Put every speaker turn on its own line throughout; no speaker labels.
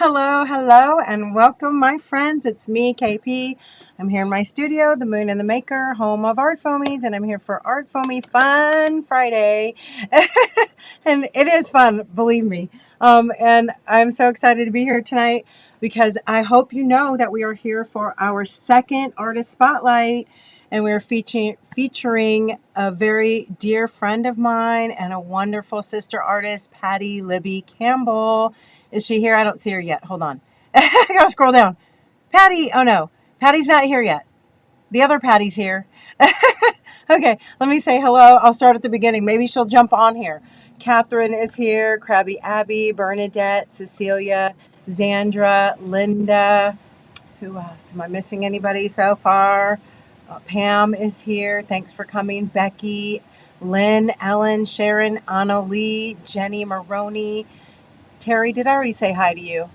Hello, hello, and welcome, my friends. It's me, KP. I'm here in my studio, the Moon and the Maker, home of ArtFoamies, and I'm here for ArtFoamies Fun Friday. And it is fun, believe me. And I'm so excited to be here tonight because I hope you know that we are here for our second artist spotlight, and we're featuring a very dear friend of mine and a wonderful sister artist, Patty Libby Campbell. Is she here? I don't see her yet. Hold on. I gotta scroll down. Patty. Oh no, Patty's not here yet. The other Patty's here. Okay, let me say hello. I'll start at the beginning. Maybe she'll jump on here. Catherine is here. Krabby Abby, Bernadette, Cecilia, Zandra, Linda. Who else? Am I missing anybody so far? Pam is here. Thanks for coming. Becky, Lynn, Ellen, Sharon, Anna Lee, Jenny Maroney. Terry, did I already say hi to you?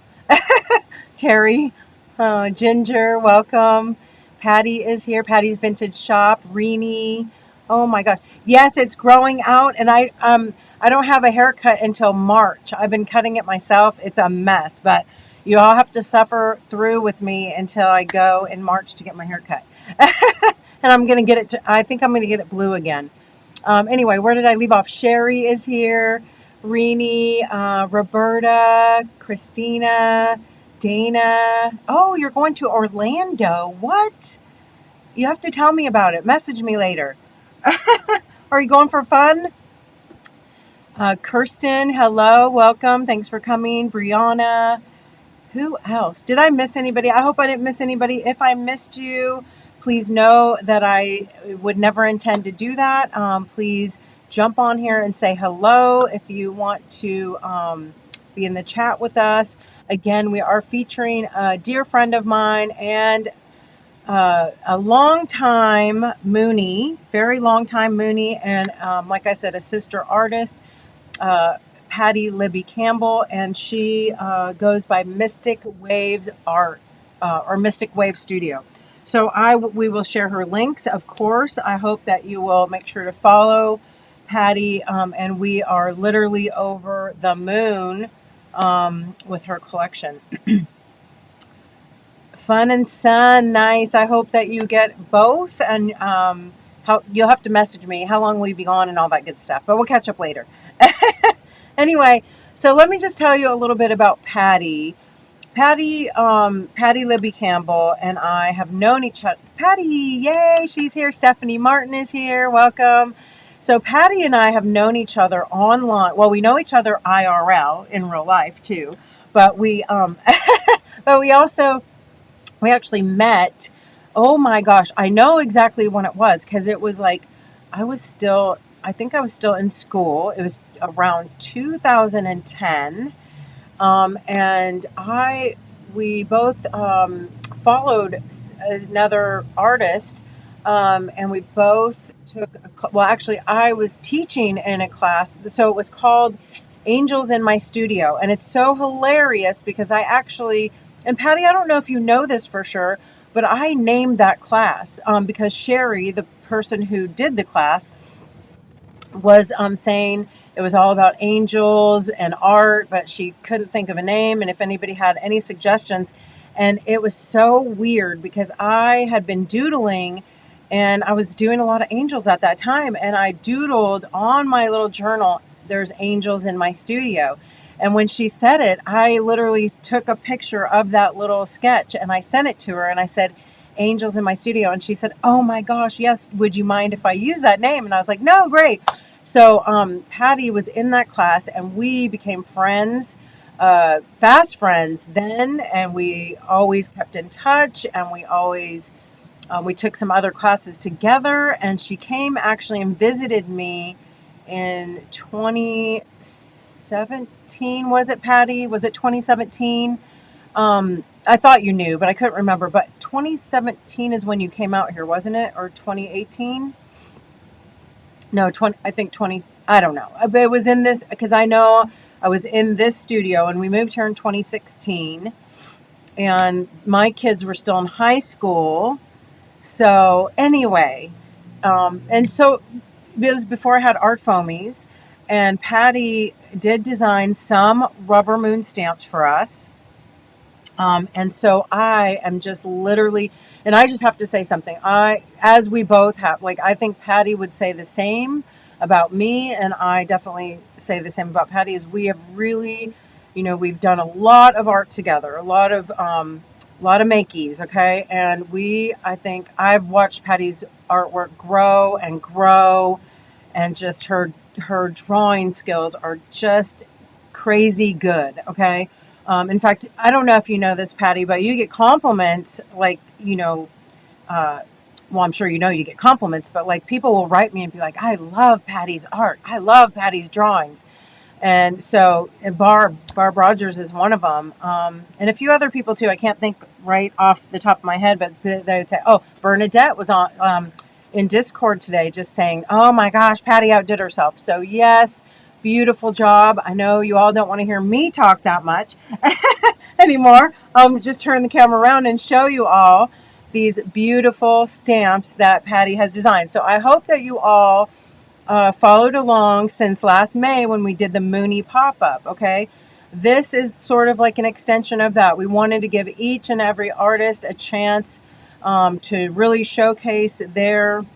Terry, Ginger, welcome. Patty is here. Patty's Vintage Shop. Renee. Oh my gosh. Yes, it's growing out, and I don't have a haircut until March. I've been cutting it myself. It's a mess, but you all have to suffer through with me until I go in March to get my haircut. And I'm gonna get it. I think I'm gonna get it blue again. Anyway, where did I leave off? Sherry is here. Renee, Roberta, Christina, Dana. Oh, you're going to Orlando. What? You have to tell me about it. Message me later. Are you going for fun? Kirsten, hello, welcome. Thanks for coming. Brianna. Who else? Did I miss anybody? I hope I didn't miss anybody. If I missed you, please know that I would never intend to do that. Please jump on here and say hello if you want to be in the chat with us. Again, we are featuring a dear friend of mine and a long time Moonie, very long time Moonie, and like I said, a sister artist, Patty Libby Campbell, and she goes by Mystic Waves Art or Mystic Wave Studio. So we will share her links, of course. I hope that you will make sure to follow Patty, and we are literally over the moon with her collection. Fun and sun, nice. I hope that you get both, and you'll have to message me how long will you be gone and all that good stuff, but we'll catch up later. Anyway, so let me just tell you a little bit about Patty. Patty Libby Campbell and I have known each other. Patty, yay, she's here. Stephanie Martin is here. Welcome. So Patty and I have known each other online. Well, we know each other IRL in real life too, but we we actually met. Oh my gosh, I know exactly when it was because it was like I think I was still in school. It was around 2010. And we both followed another artist, and we both took, well, actually, I was teaching in a class, so it was called Angels in My Studio, and it's so hilarious because and Patty, I don't know if you know this for sure, but I named that class because Sherry, the person who did the class, was saying it was all about angels and art, but she couldn't think of a name, and if anybody had any suggestions. And it was so weird because I had been doodling and I was doing a lot of angels at that time, and I doodled on my little journal, "There's angels in my studio." And when she said it, I literally took a picture of that little sketch and I sent it to her and I said, "Angels in my studio." And she said, "Oh my gosh, yes, would you mind if I use that name?" And I was like, "No, great." So Patty was in that class and we became friends, fast friends then, and we always kept in touch, and we took some other classes together, and she came actually and visited me in 2017. Was it, Patty? Was it 2017? I thought you knew, but I couldn't remember. But 2017 is when you came out here, wasn't it? Or 2018? No, 20, I think 20, I don't know. But it was in this, because I know I was in this studio, and we moved here in 2016. And my kids were still in high school. So anyway, and so it was before I had ArtFoamies, and Patty did design some rubber moon stamps for us. And so I am just literally, and I just have to say something. As we both have, like, I think Patty would say the same about me, and I definitely say the same about Patty, is we have really, we've done a lot of art together, a lot of makeys, okay? And I think I've watched Patty's artwork grow and grow, and just her drawing skills are just crazy good, okay? In fact, I don't know if you know this, Patty, but you get compliments like, well, I'm sure you get compliments, but like people will write me and be like, I love Patty's art. I love Patty's drawings. And so Barb Rogers is one of them. And a few other people too. I can't think right off the top of my head, but they would say, oh, Bernadette was on in Discord today just saying, oh my gosh, Patty outdid herself. So yes, beautiful job. I know you all don't want to hear me talk that much anymore. Just turn the camera around and show you all these beautiful stamps that Patty has designed. So I hope that you all followed along since last May when we did the Mooney pop-up, okay? This is sort of like an extension of that. We wanted to give each and every artist a chance to really showcase their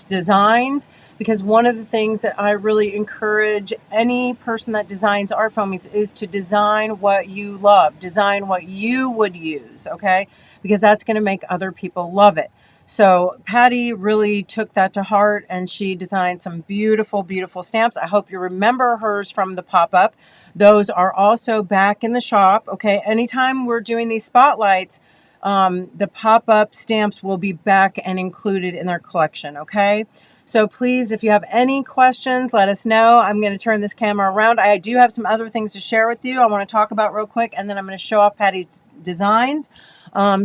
designs, because one of the things that I really encourage any person that designs art foamies is to design what you love, design what you would use, okay? Because that's going to make other people love it. So Patty really took that to heart, and she designed some beautiful, beautiful stamps. I hope you remember hers from the pop-up. Those are also back in the shop, okay? Anytime we're doing these spotlights, the pop-up stamps will be back and included in their collection, okay? So please, if you have any questions, let us know. I'm going to turn this camera around. I do have some other things to share with you I want to talk about real quick, and then I'm going to show off Patty's designs.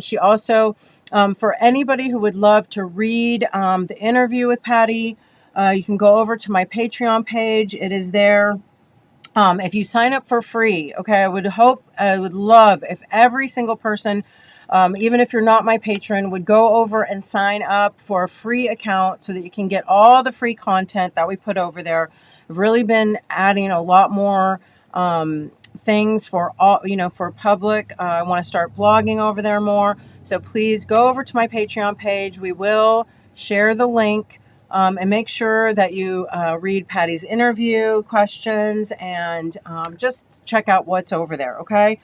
She also, for anybody who would love to read the interview with Patty, you can go over to my Patreon page. It is there. If you sign up for free, okay, I would love if every single person, even if you're not my patron, would go over and sign up for a free account so that you can get all the free content that we put over there. We've really been adding a lot more things for all, for public. I want to start blogging over there more. So please go over to my Patreon page. We will share the link. And make sure that you read Patty's interview questions and just check out what's over there, okay?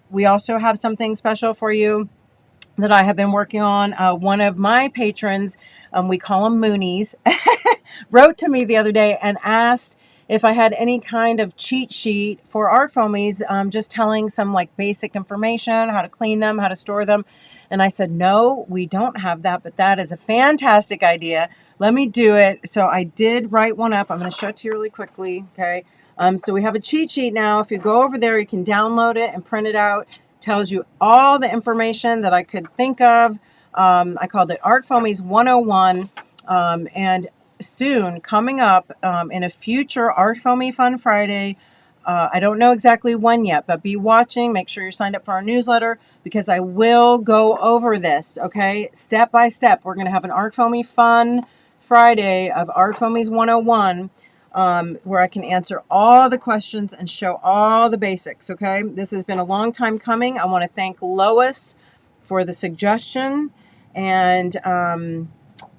We also have something special for you that I have been working on. One of my patrons, we call them Moonies, wrote to me the other day and asked if I had any kind of cheat sheet for art foamies, just telling some like basic information, how to clean them, how to store them. And I said, no, we don't have that, but that is a fantastic idea. Let me do it. So I did write one up. I'm going to show it to you really quickly. Okay. So we have a cheat sheet now. If you go over there, you can download it and print it out. It tells you all the information that I could think of. I called it Art Foamies 101. And soon, coming up in a future ArtFoamies Fun Friday, I don't know exactly when yet, but be watching. Make sure you're signed up for our newsletter, because I will go over this, okay? Step by step. We're going to have an ArtFoamies Fun Friday of ArtFoamies 101, where I can answer all the questions and show all the basics, okay? This has been a long time coming. I want to thank Lois for the suggestion, and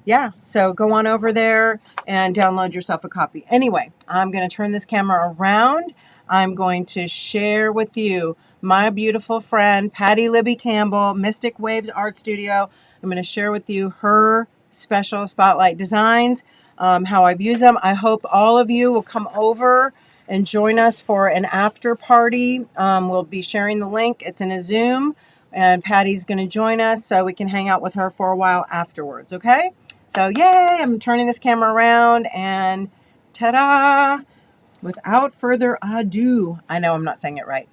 yeah, so go on over there and download yourself a copy. Anyway, I'm going to turn this camera around. I'm going to share with you my beautiful friend, Patty Libby Campbell, Mystic Waves Art Studio. I'm going to share with you her special spotlight designs, how I've used them. I hope all of you will come over and join us for an after party. We'll be sharing the link. It's in a Zoom, and Patty's going to join us so we can hang out with her for a while afterwards, okay? So yay, I'm turning this camera around, and ta-da! Without further ado, I know I'm not saying it right.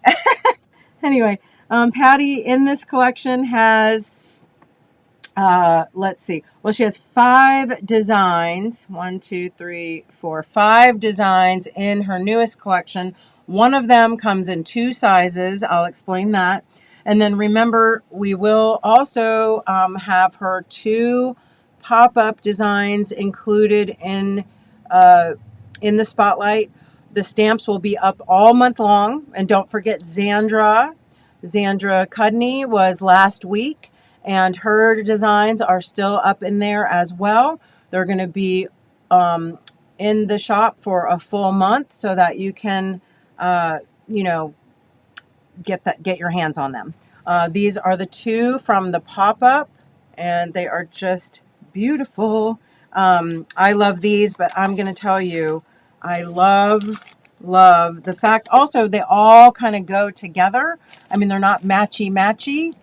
Anyway, Patty in this collection has, let's see. Well, she has 5 designs. 1, 2, 3, 4, 5 designs in her newest collection. One of them comes in 2 sizes. I'll explain that. And then remember, we will also have her 2 pop-up designs included in the spotlight. The stamps will be up all month long. And don't forget Xandra. Xandra Cudney was last week, and her designs are still up in there as well. They're going to be in the shop for a full month so that you can, you know, get your hands on them. These are the two from the pop-up, and they are just beautiful. I love these, but I'm going to tell you, I love the fact also they all kind of go together. I mean, they're not matchy,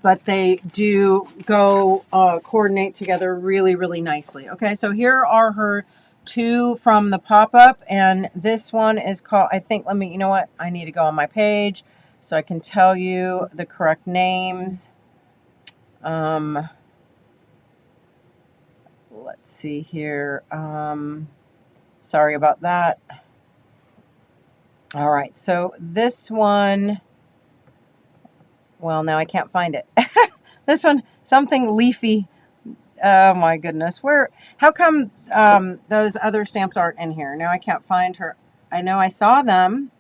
but they do go coordinate together really, really nicely. Okay, so here are her two from the pop-up, and this one is called, I think, you know what? I need to go on my page so I can tell you the correct names. Let's see here. Sorry about that. All right, so this one, well, now I can't find it. This one, something leafy. Oh my goodness. How come those other stamps aren't in here? Now I can't find her. I know I saw them.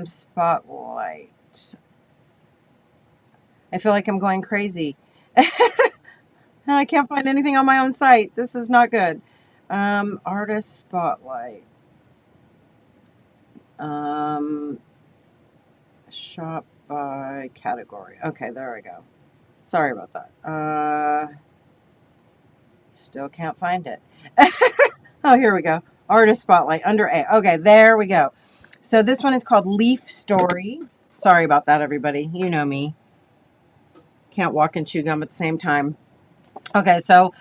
Spotlight. I feel like I'm going crazy. I can't find anything on my own site. This is not good. Artist Spotlight. Shop by category. Okay, there we go. Sorry about that. Still can't find it. Oh, here we go. Artist Spotlight under A. Okay, there we go. So this one is called Leaf Story. Sorry about that, everybody. You know me. Can't walk and chew gum at the same time. Okay, so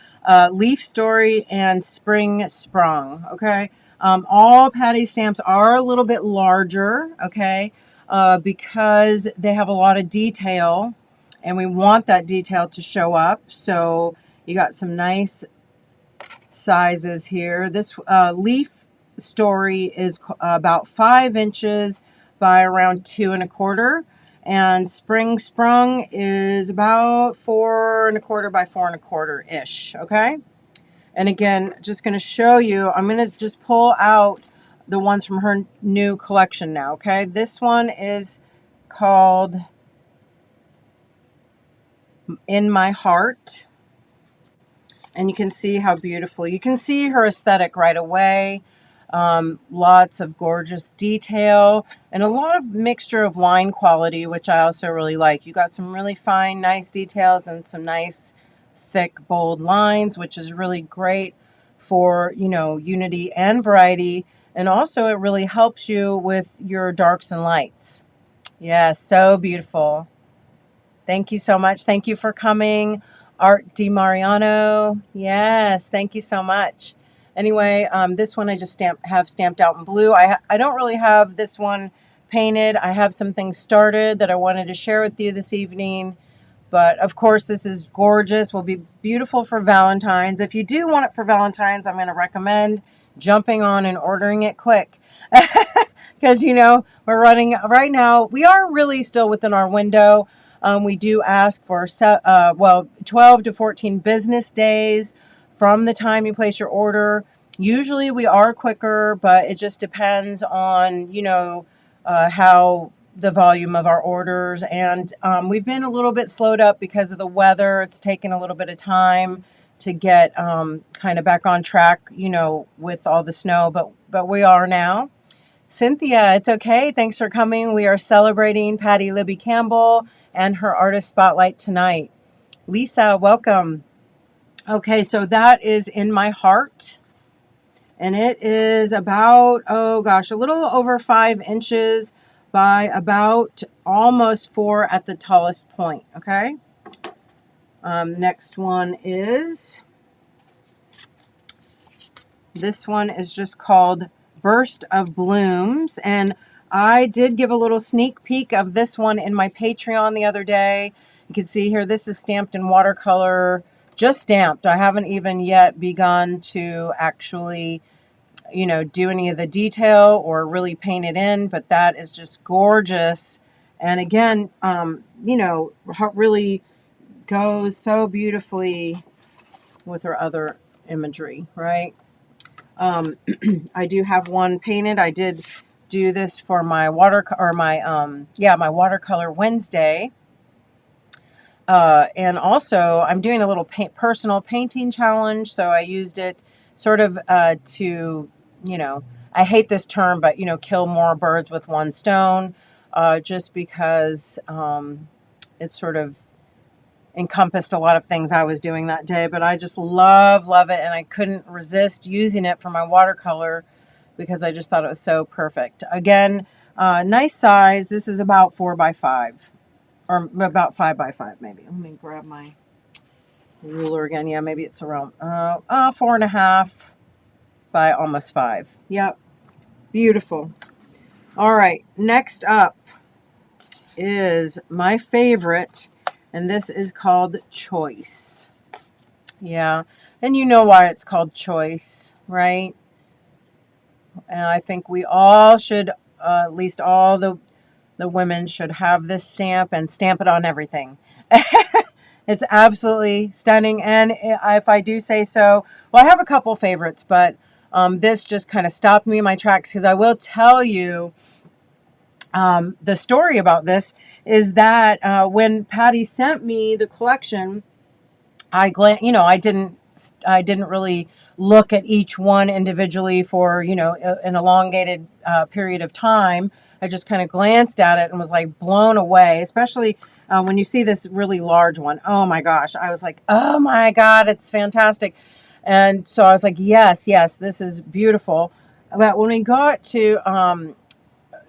Leaf Story and Spring Sprung. Okay. All Patty stamps are a little bit larger. Okay. Because they have a lot of detail, and we want that detail to show up. So you got some nice sizes here. This Leaf Story is about 5 inches by around 2 1/4, and Spring Sprung is about 4 1/4 by 4 1/4 ish. Okay, and again, just going to show you. I'm going to just pull out the ones from her new collection now. Okay, this one is called In My Heart. And you can see how beautiful. You can see her aesthetic right away. Lots of gorgeous detail and a lot of mixture of line quality, which I also really like. You got some really fine, nice details and some nice, thick, bold lines, which is really great for, you know, unity and variety. And also it really helps you with your darks and lights. Yeah, so beautiful. Thank you so much. Thank you for coming. Art DiMariano. Yes, thank you so much. Anyway, this one I just have stamped out in blue. I don't really have this one painted. I have some things started that I wanted to share with you this evening. But of course, this is gorgeous. Will be beautiful for Valentine's. If you do want it for Valentine's, I'm going to recommend jumping on and ordering it quick. Because, you know, we're running right now. We are really still within our window. We do ask for 12 to 14 business days from the time you place your order. Usually we are quicker, but it just depends on, you know, how the volume of our orders. And we've been a little bit slowed up because of the weather. It's taken a little bit of time to get kind of back on track, you know, with all the snow, but we are now. Cynthia, it's okay. Thanks for coming. We are celebrating Patty Libby Campbell and her artist spotlight tonight. Lisa, welcome. Okay, so that is In My Heart. And it is about, oh gosh, a little over 5 inches by about almost 4 at the tallest point. Okay. Next one is, this one is just called Burst of Blooms, and I did give a little sneak peek of this one in my Patreon the other day. You can see here, this is stamped in watercolor, just stamped. I haven't even yet begun to actually, you know, do any of the detail or really paint it in, but that is just gorgeous. And again, you know, really goes so beautifully with her other imagery, right? I do have one painted. I did do this for my my Watercolor Wednesday. And also, I'm doing a little personal painting challenge, so I used it sort of to, I hate this term, but, kill more birds with one stone, just because it sort of encompassed a lot of things I was doing that day. But I just love it, and I couldn't resist using it for my watercolor because I just thought it was so perfect. Again, nice size. This is about 4 by 5. Or about 5 by 5, maybe. Let me grab my ruler again. Yeah, maybe it's around 4.5 by almost 5. Yep. Beautiful. All right. Next up is my favorite, and this is called Choice. Yeah. And you know why it's called Choice, right? And I think we all should, at least all the women should have this stamp and stamp it on everything. It's absolutely stunning. And if I do say so, well, I have a couple favorites, but this just kind of stopped me in my tracks, because I will tell you the story about this is that when Patty sent me the collection, I didn't really look at each one individually for, an elongated period of time. I just kind of glanced at it and was like blown away, especially when you see this really large one. Oh my gosh. I was like, oh my God, it's fantastic. And so I was like, yes, this is beautiful. But when we got to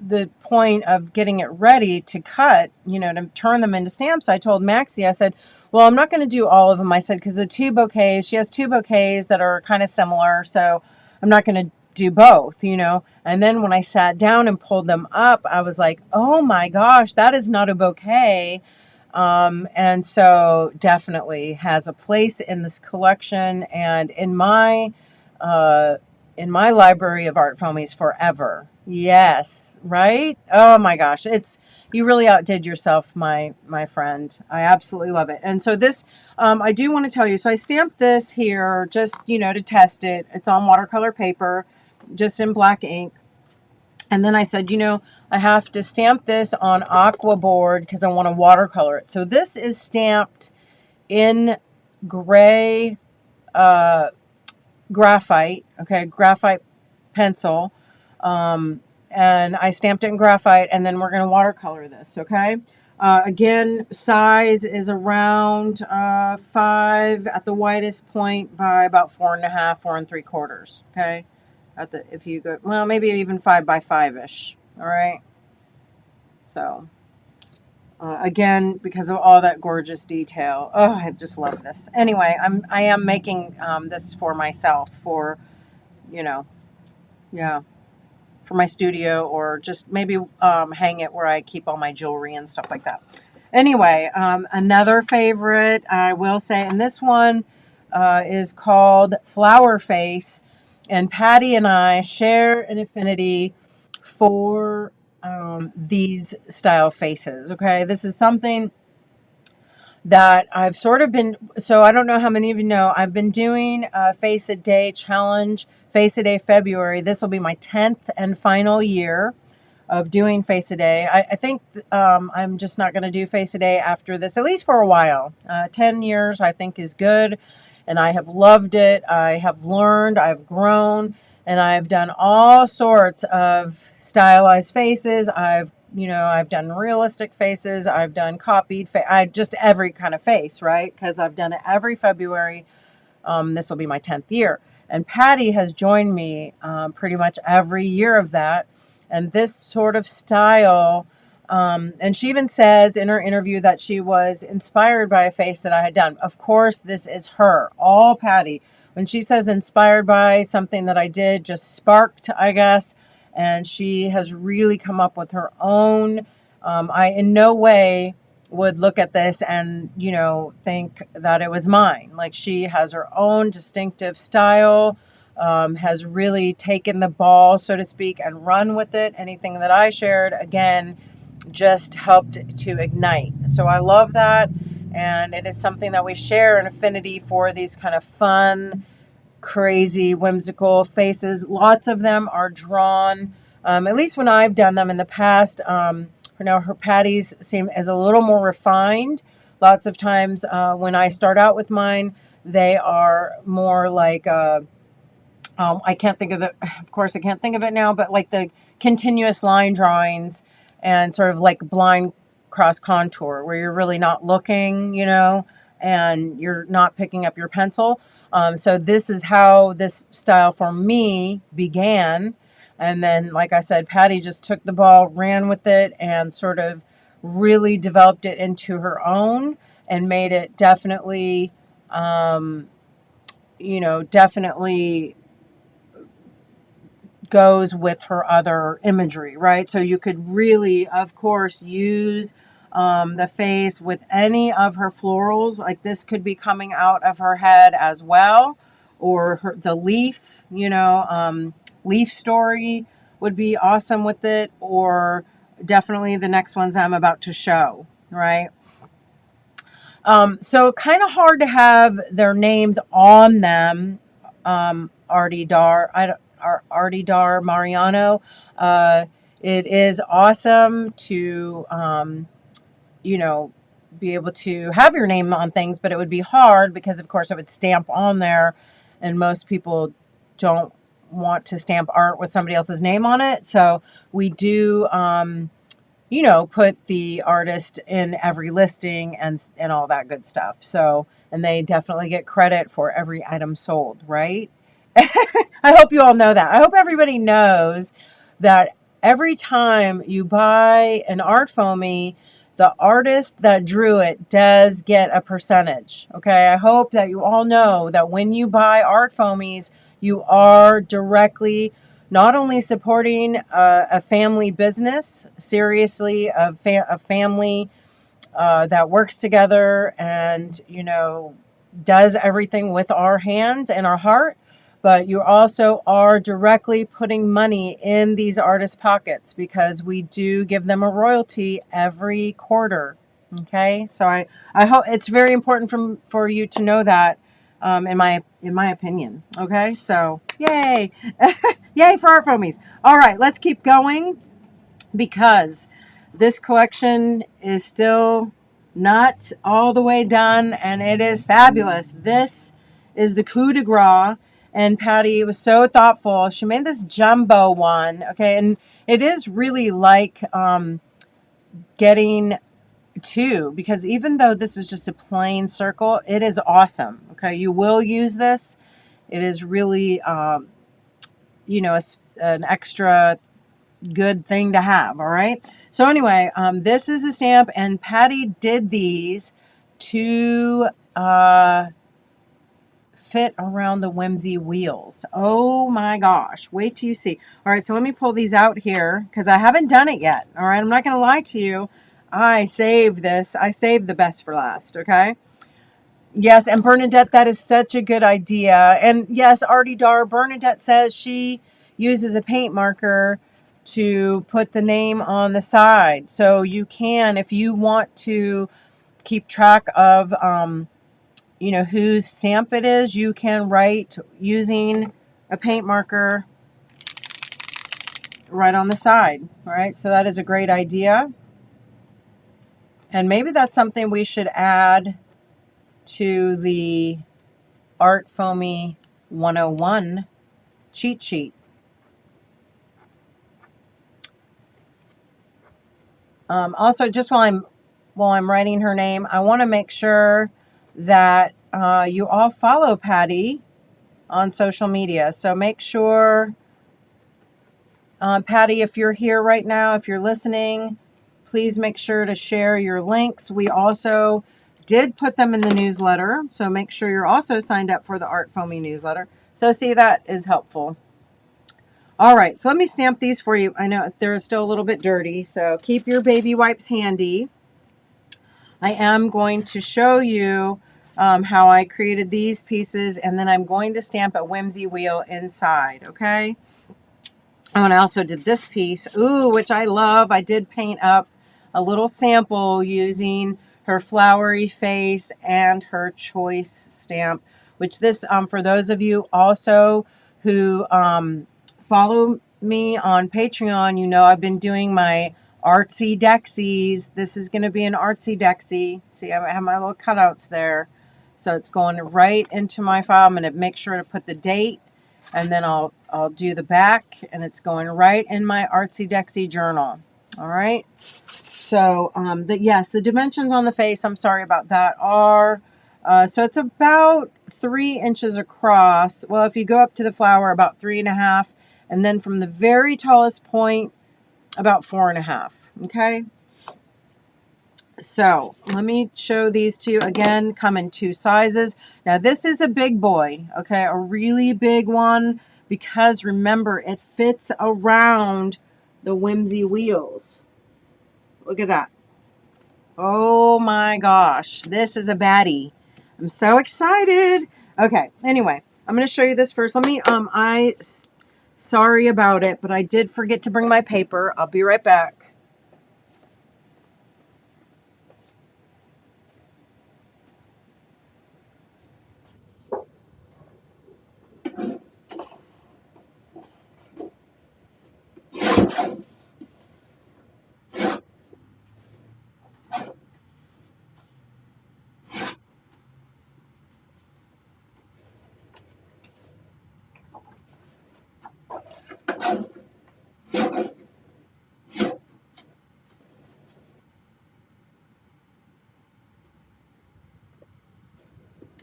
the point of getting it ready to cut, to turn them into stamps, I told Maxie, I said, well, I'm not going to do all of them. I said, because she has 2 bouquets that are kind of similar, so I'm not going to do both, And then when I sat down and pulled them up, I was like, oh my gosh, that is not a bouquet. And so definitely has a place in this collection and in my library of ArtFoamies forever. Yes, right? Oh my gosh, you really outdid yourself, my friend. I absolutely love it. And so this, I do want to tell you, so I stamped this here just, to test it. It's on watercolor paper, just in black ink. And then I said, I have to stamp this on aqua board because I want to watercolor it. So this is stamped in gray graphite, okay, graphite pencil. And I stamped it in graphite, and then we're going to watercolor this, okay? Again, size is around 5 at the widest point by about 4.5, 4 3/4, okay? If you go, well, maybe even 5 by 5-ish, all right? So, again, because of all that gorgeous detail. Oh, I just love this. Anyway, I am making this for myself, for, yeah, for my studio, or just maybe hang it where I keep all my jewelry and stuff like that. Anyway, another favorite, I will say, and this one is called Flower Face, and Patty and I share an affinity for these style faces, okay? This is something that I've sort of been, so I don't know how many of you know, I've been doing a Face a Day challenge, Face a Day February. This will be my 10th and final year of doing Face a Day. I think I'm just not going to do Face a Day after this, at least for a while. 10 years I think is good, and I have loved it. I have learned, I've grown, and I've done all sorts of stylized faces. I've done realistic faces. I've done copied just every kind of face, right? Because I've done it every February. This will be my 10th year. And Patty has joined me pretty much every year of that. And this sort of style, and she even says in her interview that she was inspired by a face that I had done. Of course, this is her, all Patty. When she says inspired by something that I did, just sparked, I guess. And she has really come up with her own. I in no way would look at this and, think that it was mine. Like, she has her own distinctive style, has really taken the ball, so to speak, and run with it. Anything that I shared, again, just helped to ignite. So I love that. And it is something that we share an affinity for, these kind of fun, crazy, whimsical faces. Lots of them are drawn At least when I've done them in the past. Her patties seem as a little more refined. Lots of times when I start out with mine, they are more like, I can't think of it, of course I can't think of it now, but like the continuous line drawings and sort of like blind cross contour where you're really not looking, and you're not picking up your pencil. So this is how this style for me began. And then, like I said, Patty just took the ball, ran with it, and sort of really developed it into her own and made it definitely, definitely goes with her other imagery, right? So you could really, of course, use the face with any of her florals. Like this could be coming out of her head as well, or the leaf, leaf story would be awesome with it, or definitely the next ones I'm about to show, right? So kind of hard to have their names on them. Artie Dar, Artie Dar Mariano. It is awesome to, be able to have your name on things, but it would be hard because, of course, it would stamp on there, and most people don't want to stamp art with somebody else's name on it. So we do, put the artist in every listing and all that good stuff. So, and they definitely get credit for every item sold, right? I hope you all know that. I hope everybody knows that every time you buy an art foamy, the artist that drew it does get a percentage. Okay, I hope that you all know that when you buy art foamies, you are directly not only supporting a family business, seriously, a family that works together and, does everything with our hands and our heart, but you also are directly putting money in these artists' pockets because we do give them a royalty every quarter. Okay, so I hope it's very important for you to know that, in my opinion. Okay, so yay, yay for art foamies. All right, let's keep going because this collection is still not all the way done, and it is fabulous. This is the coup de grace. And Patty was so thoughtful. She made this jumbo one, okay? And it is really like getting two, because even though this is just a plain circle, it is awesome, okay? You will use this. It is really, an extra good thing to have, all right? So anyway, this is the stamp, and Patty did these to fit around the whimsy wheels. Oh my gosh, wait till you see. All right, so let me pull these out here because I haven't done it yet. All right, I'm not going to lie to you. I saved the best for last, okay? Yes, and Bernadette, that is such a good idea. And yes, Artie Dar, Bernadette says she uses a paint marker to put the name on the side. So you can, if you want to keep track of whose stamp it is, you can write using a paint marker right on the side. All right, so that is a great idea. And maybe that's something we should add to the Art Foamy 101 cheat sheet. Also, just while I'm writing her name, I want to make sure that you all follow Patty on social media. So make sure, Patty, if you're here right now, if you're listening, please make sure to share your links. We also did put them in the newsletter, so make sure you're also signed up for the Art Foamy newsletter. So see, that is helpful. All right, so let me stamp these for you. I know they're still a little bit dirty, so keep your baby wipes handy. I am going to show you how I created these pieces, and then I'm going to stamp a whimsy wheel inside, okay? Oh, and I also did this piece, which I love. I did paint up a little sample using her flowery face and her choice stamp, which this, for those of you also who follow me on Patreon, you know I've been doing my artsy dexies. This is going to be an artsy dexy. See, I have my little cutouts there. So it's going right into my file. I'm going to make sure to put the date, and then I'll do the back, and it's going right in my artsy dexy journal. All right. So yes, the dimensions on the face, I'm sorry about that, are so it's about 3 inches across. Well, if you go up to the flower, about 3.5, and then from the very tallest point, about 4.5. Okay. So let me show these to you again. Come in 2 sizes. Now this is a big boy, okay, a really big one, because remember, it fits around the whimsy wheels. Look at that. Oh my gosh, this is a baddie. I'm so excited. Okay, anyway, I'm going to show you this first. Let me, sorry about it, but I did forget to bring my paper. I'll be right back.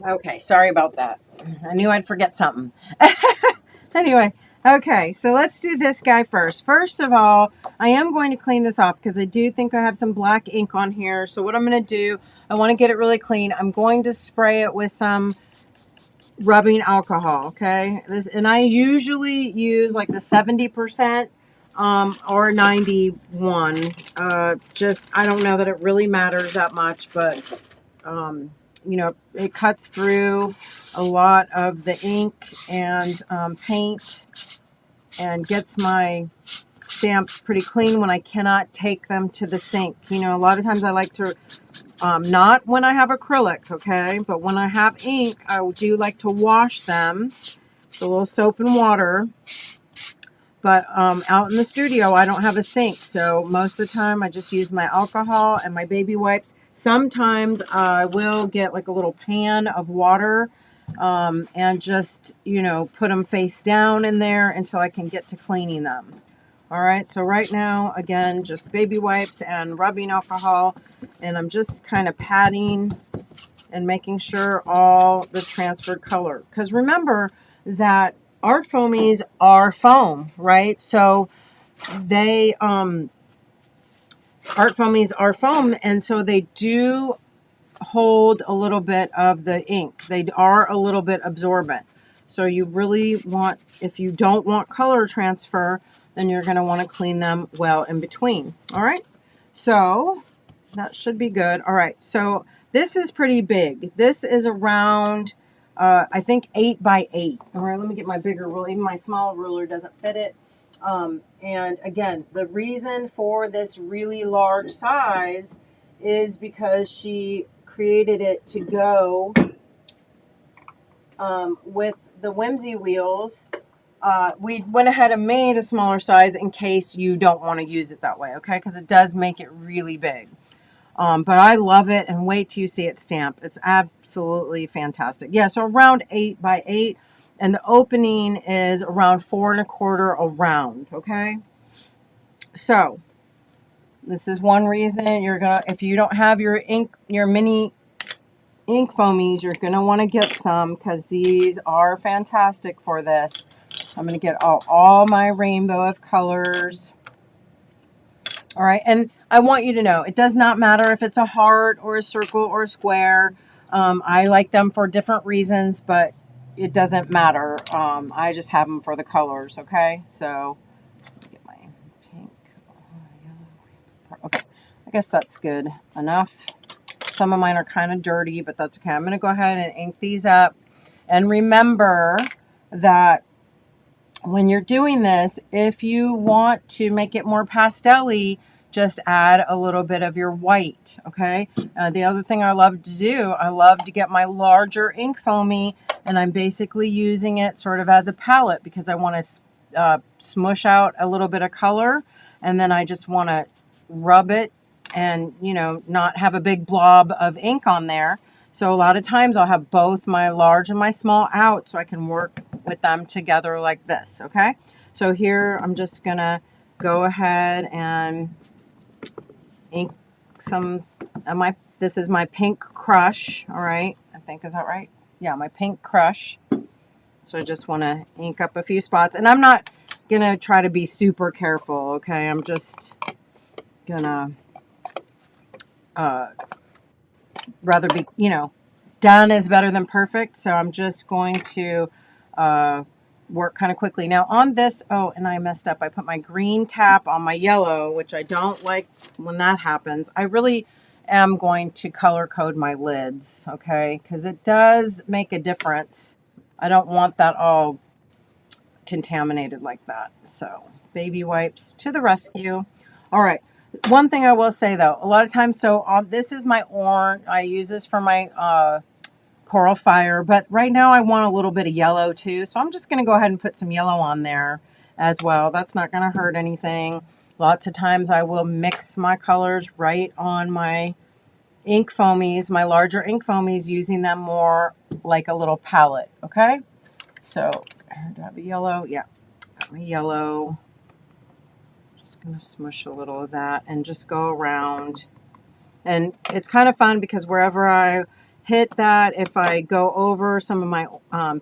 Okay, sorry about that. I knew I'd forget something. Anyway, okay, so let's do this guy first. First of all, I am going to clean this off because I do think I have some black ink on here. So what I'm going to do, I want to get it really clean. I'm going to spray it with some rubbing alcohol, okay? And I usually use like the 70% or 91. Just, I don't know that it really matters that much, but you know, it cuts through a lot of the ink and paint and gets my stamps pretty clean when I cannot take them to the sink. You know, a lot of times I like to, not when I have acrylic, okay, but when I have ink, I do like to wash them with a little soap and water. But out in the studio, I don't have a sink, so most of the time I just use my alcohol and my baby wipes. Sometimes I will get like a little pan of water and just, you know, put them face down in there until I can get to cleaning them. All right, so right now, again, just baby wipes and rubbing alcohol, and I'm just kind of patting and making sure all the transferred color. Because remember that art foamies are foam, right? So they, art foamies are foam, and so they do hold a little bit of the ink. They are a little bit absorbent. So you really want, if you don't want color transfer, then you're going to want to clean them well in between. All right. So that should be good. All right. So this is pretty big. This is around, I think 8 by 8. All right. Let me get my bigger ruler. Even my small ruler doesn't fit it. And again, the reason for this really large size is because she created it to go with the whimsy wheels. We went ahead and made a smaller size in case you don't want to use it that way, okay? Because it does make it really big. But I love it, and wait till you see it stamp. It's absolutely fantastic. Yeah, so around 8 by 8, and the opening is around 4 1/4 around, okay? So this is one reason you're gonna, if you don't have your ink, your mini ink foamies, you're gonna want to get some, because these are fantastic for this. I'm gonna get all my rainbow of colors. All right, and I want you to know, it does not matter if it's a heart or a circle or a square. I like them for different reasons, but it doesn't matter. I just have them for the colors, okay? So, get my pink, yellow. Okay, I guess that's good enough. Some of mine are kind of dirty, but that's okay. I'm going to go ahead and ink these up. And remember that when you're doing this, if you want to make it more pastel-y, just add a little bit of your white, okay? The other thing I love to do, I love to get my larger ink foamy, and I'm basically using it sort of as a palette because I want to smush out a little bit of color, and then I just want to rub it and, you know, not have a big blob of ink on there. So a lot of times I'll have both my large and my small out so I can work with them together like this, okay? So here I'm just gonna go ahead and ink some of my, this is my pink crush, all right? I think, is that right? Yeah, my pink crush. So I just want to ink up a few spots, and I'm not gonna try to be super careful, okay? I'm just gonna rather be, you know, done is better than perfect. So I'm just going to work kind of quickly. Now on this, oh, and I messed up. I put my green cap on my yellow, which I don't like when that happens. I really am going to color code my lids, okay? Because it does make a difference. I don't want that all contaminated like that. So baby wipes to the rescue. All right. One thing I will say though, a lot of times, so this is my orange. I use this for my Coral Fire, but right now I want a little bit of yellow too. So I'm just going to go ahead and put some yellow on there as well. That's not going to hurt anything. Lots of times I will mix my colors right on my ink foamies, my larger ink foamies, using them more like a little palette. Okay. So do I have a yellow? Yeah, got my yellow. Just going to smush a little of that and just go around. And it's kind of fun because wherever I hit that, if I go over some of my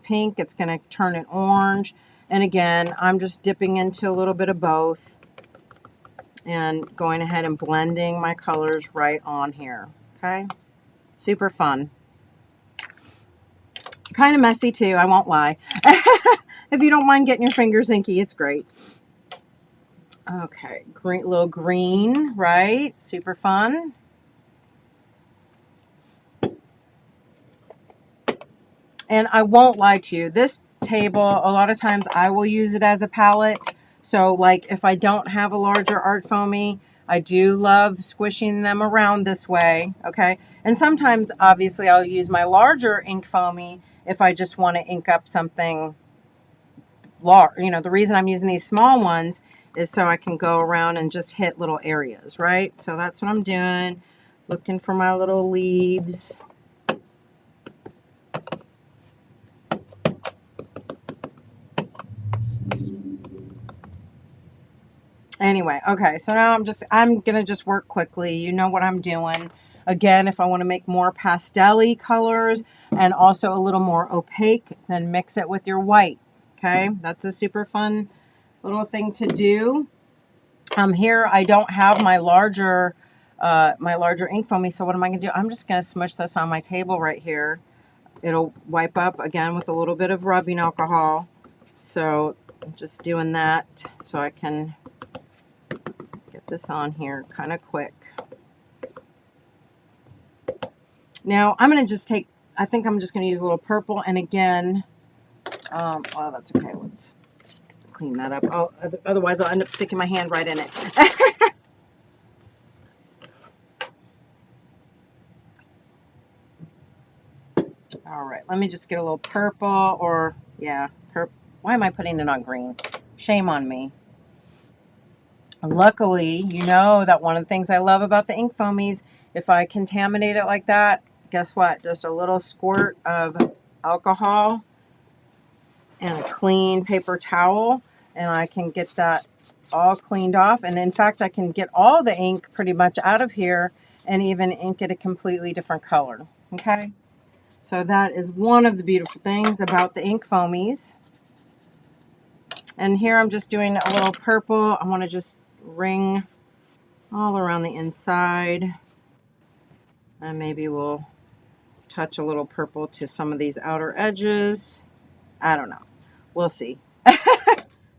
pink, it's going to turn it orange. And again, I'm just dipping into a little bit of both and going ahead and blending my colors right on here. Okay, super fun. Kind of messy too, I won't lie. If you don't mind getting your fingers inky, it's great. Okay, green, little green, right? Super fun. And I won't lie to you, this table, a lot of times I will use it as a palette. So like if I don't have a larger art foamy, I do love squishing them around this way, okay? And sometimes obviously I'll use my larger ink foamy if I just want to ink up something large. You know, the reason I'm using these small ones is so I can go around and just hit little areas, right? So that's what I'm doing, looking for my little leaves. Anyway, okay, so now I'm gonna just work quickly. You know what I'm doing. Again, if I want to make more pastel-y colors and also a little more opaque, then mix it with your white. Okay, that's a super fun little thing to do. Here I don't have my larger ink foamy, so what am I gonna do? I'm just gonna smush this on my table right here. It'll wipe up again with a little bit of rubbing alcohol. So I'm just doing that so I can get this on here kind of quick. Now I'm going to just take, I think I'm just going to use a little purple, and again, oh, that's okay. Let's clean that up. Oh, otherwise I'll end up sticking my hand right in it. All right, let me just get a little purple, or yeah, purple. Why am I putting it on green? Shame on me. Luckily, you know that one of the things I love about the ink foamies, if I contaminate it like that, guess what? Just a little squirt of alcohol and a clean paper towel, and I can get that all cleaned off. And in fact, I can get all the ink pretty much out of here and even ink it a completely different color. Okay, so that is one of the beautiful things about the ink foamies. And here I'm just doing a little purple. I want to just ring all around the inside, and maybe we'll touch a little purple to some of these outer edges. I don't know, we'll see.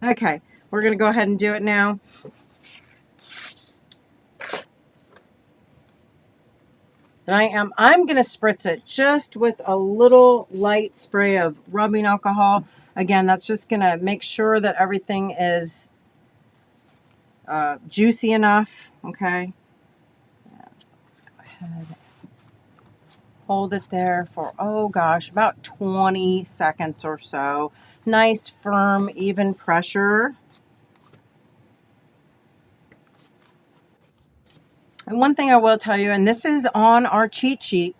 Okay, we're gonna go ahead and do it now. And I'm gonna spritz it just with a little light spray of rubbing alcohol. Again, that's just gonna make sure that everything is juicy enough. Okay, let's go ahead, hold it there for, oh gosh, about 20 seconds or so. nice, firm, even pressure. And one thing I will tell you, and this is on our cheat sheet,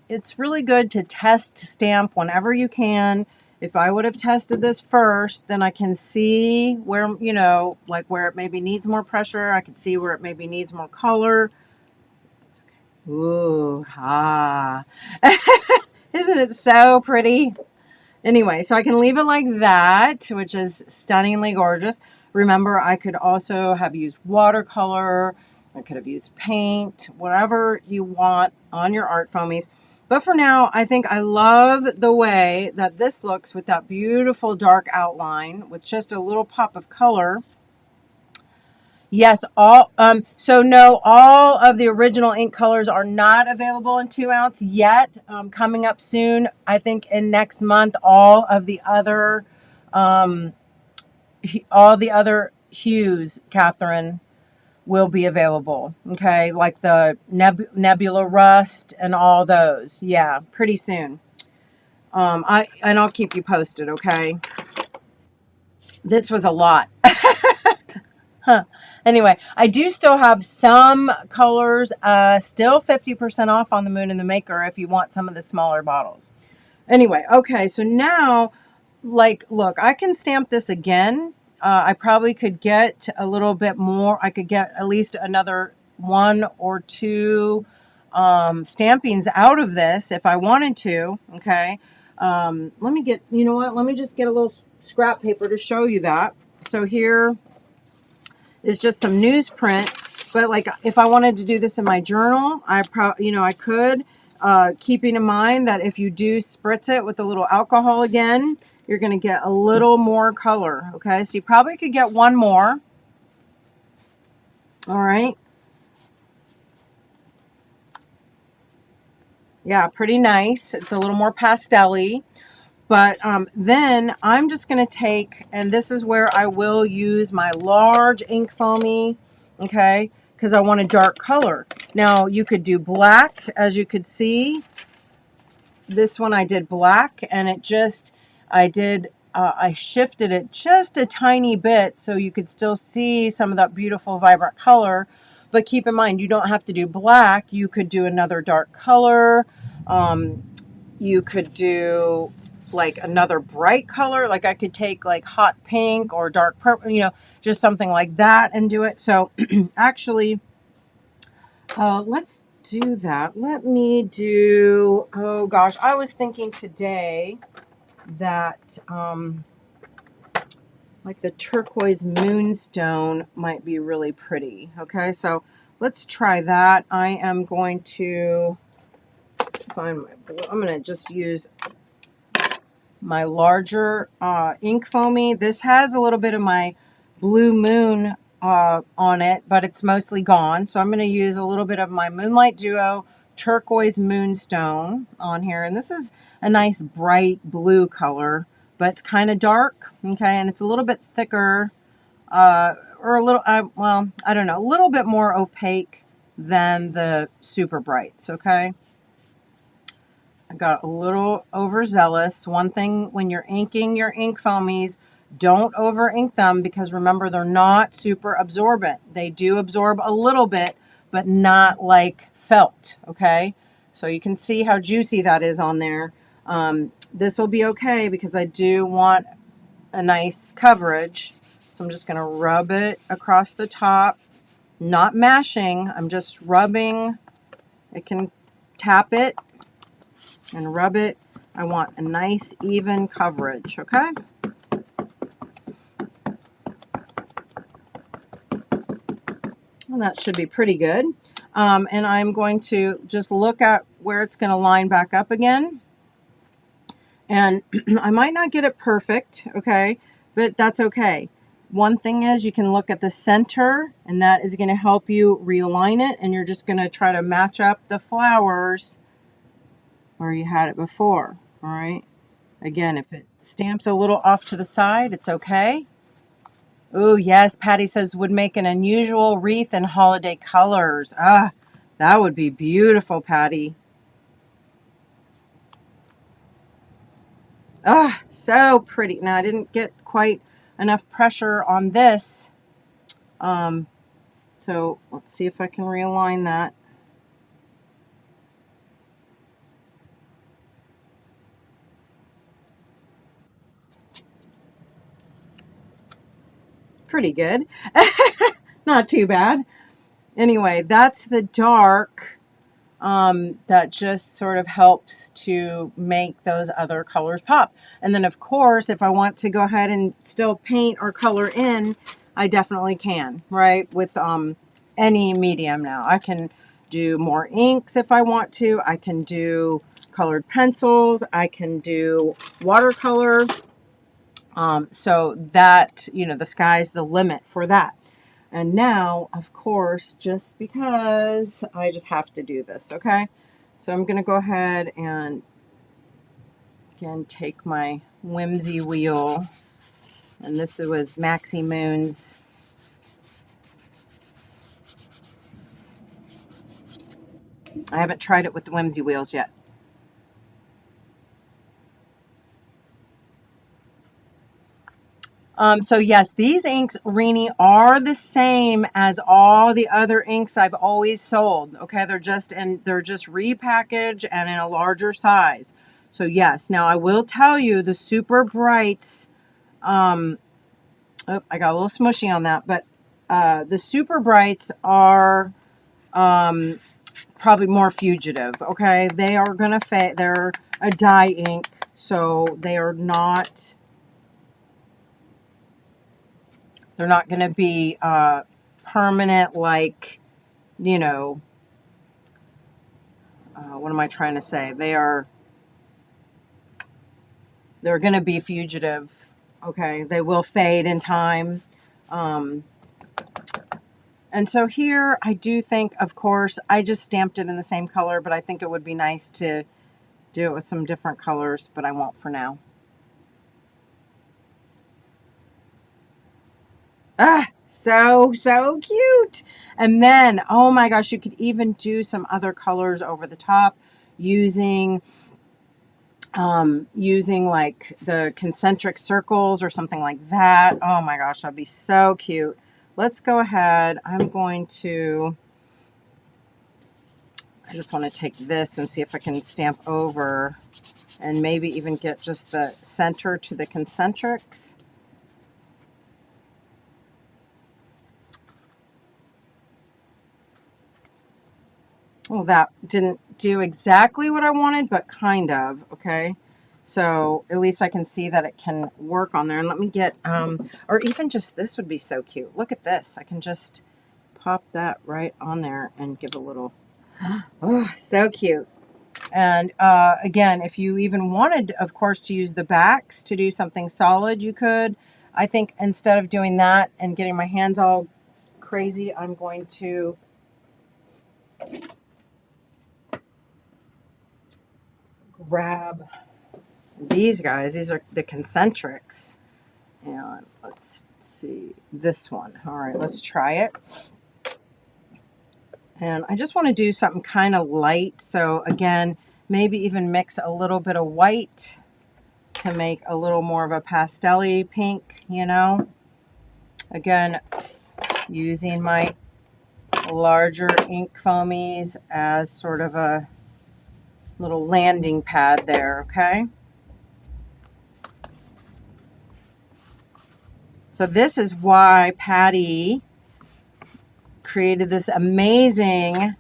it's really good to test stamp whenever you can. If I would have tested this first, then I can see where, you know, like where it maybe needs more pressure. I can see where it maybe needs more color. Ooh, ah. Isn't it so pretty? Anyway, so I can leave it like that, which is stunningly gorgeous. Remember, I could also have used watercolor. I could have used paint, whatever you want on your art foamies. But for now, I think I love the way that this looks with that beautiful dark outline with just a little pop of color. Yes, so no, all of the original ink colors are not available in 2-ounce yet. Coming up soon, I think in next month, um, all the other hues, Catherine, will be available. Okay, like the Nebula Rust and all those. Yeah, pretty soon. I'll keep you posted. Okay, this was a lot. Huh. Anyway, I do still have some colors, still 50% off on the Moon and the Maker if you want some of the smaller bottles. Anyway, okay, so now, like, look, I can stamp this again. I probably could get a little bit more. I could get at least another 1 or 2 stampings out of this if I wanted to, okay? Let me get, you know what, let me just get a little scrap paper to show you that. So here is just some newsprint, but like if I wanted to do this in my journal, I could, keeping in mind that if you do spritz it with a little alcohol again, you're going to get a little more color. Okay, so you probably could get 1 more. All right. Yeah, pretty nice. It's a little more pastel-y. But then I'm just going to take, and this is where I will use my large ink foamy, okay, because I want a dark color. Now, you could do black, as you could see. This one I did black, and I shifted it just a tiny bit so you could still see some of that beautiful, vibrant color. But keep in mind, you don't have to do black. You could do another dark color. You could do like another bright color, like I could take like hot pink or dark purple, you know, just something like that and do it. So actually, let's do that. Let me do, oh gosh, I was thinking today that like the turquoise moonstone might be really pretty. Okay, so let's try that. I am going to find my blue. I'm going to just use my larger ink foamy. This has a little bit of my blue moon on it, but it's mostly gone. So I'm going to use a little bit of my Moonlight Duo turquoise moonstone on here. And this is a nice bright blue color, but it's kind of dark. Okay. And it's a little bit thicker or a little, well, I don't know, a little bit more opaque than the super brights. Okay. I got a little overzealous. One thing when you're inking your ink foamies, don't over ink them because remember they're not super absorbent. They do absorb a little bit, but not like felt, okay? So you can see how juicy that is on there. This will be okay because I do want a nice coverage. So I'm just gonna rub it across the top, not mashing, I'm just rubbing. I can tap it and rub it. I want a nice even coverage, okay? Well, that should be pretty good. And I'm going to just look at where it's going to line back up again. And I might not get it perfect, okay? But that's okay. One thing is you can look at the center, and that is going to help you realign it. And you're just going to try to match up the flowers where you had it before, all right? Again, if it stamps a little off to the side, it's okay. Oh, yes, Patty says would make an unusual wreath in holiday colors. Ah, that would be beautiful, Patty. Ah, so pretty. Now I didn't get quite enough pressure on this. So let's see if I can realign that. Pretty good. Not too bad. Anyway, that's the dark. That just sort of helps to make those other colors pop. And then of course, if I want to go ahead and still paint or color in, I definitely can, right? With any medium now. I can do more inks if I want to. I can do colored pencils. I can do watercolor. So that, you know, the sky's the limit for that. And now, of course, just because I just have to do this, okay? So I'm going to go ahead and, again, take my Whimsy wheel. And this was Maxie Moon's. I haven't tried it with the Whimsy wheels yet. So yes, these inks, Rini, are the same as all the other inks I've always sold. Okay, they're just repackaged and in a larger size. So yes, now I will tell you the super brights. Oh, I got a little smushy on that, but the super brights are probably more fugitive. Okay, they are gonna fade. They're a dye ink, so they are not. They're not going to be permanent, like, you know, what am I trying to say? They're going to be fugitive. Okay, they will fade in time. And so here I do think, of course, I just stamped it in the same color, but I think it would be nice to do it with some different colors, but I won't for now. Ah, so cute. And then, oh my gosh, you could even do some other colors over the top using like the concentric circles or something like that. Oh my gosh, that'd be so cute. Let's go ahead. I just want to take this and see if I can stamp over and maybe even get just the center to the concentrics. Well, that didn't do exactly what I wanted, but kind of, okay? So at least I can see that it can work on there. And let me get, or even just this would be so cute. Look at this. I can just pop that right on there and give a little, oh, so cute. And again, if you even wanted, of course, to use the backs to do something solid, you could. I think instead of doing that and getting my hands all crazy, I'm going to grab these guys. These are the concentrics. And let's see this one. All right, let's try it. And I just want to do something kind of light. So again, maybe even mix a little bit of white to make a little more of a pastel-y pink, you know. Again, using my larger ink foamies as sort of a little landing pad there, okay? So this is why Patty created this amazing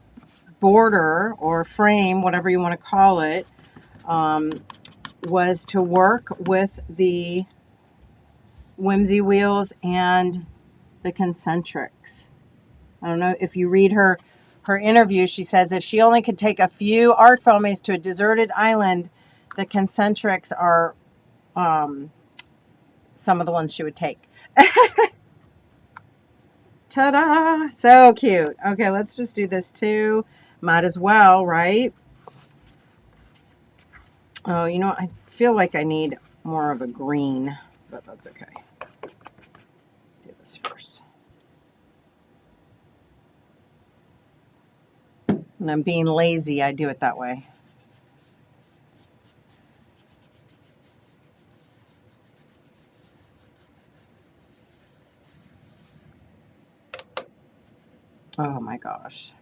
border or frame, whatever you want to call it, was to work with the Whimsy wheels and the concentrics. I don't know if you read her interview, she says if she only could take a few art foamies to a deserted island, the concentrics are some of the ones she would take. Ta-da! So cute. Okay, let's just do this too. Might as well, right? Oh, you know, I feel like I need more of a green, but that's okay. Do this first. When I'm being lazy, I do it that way. Oh my gosh.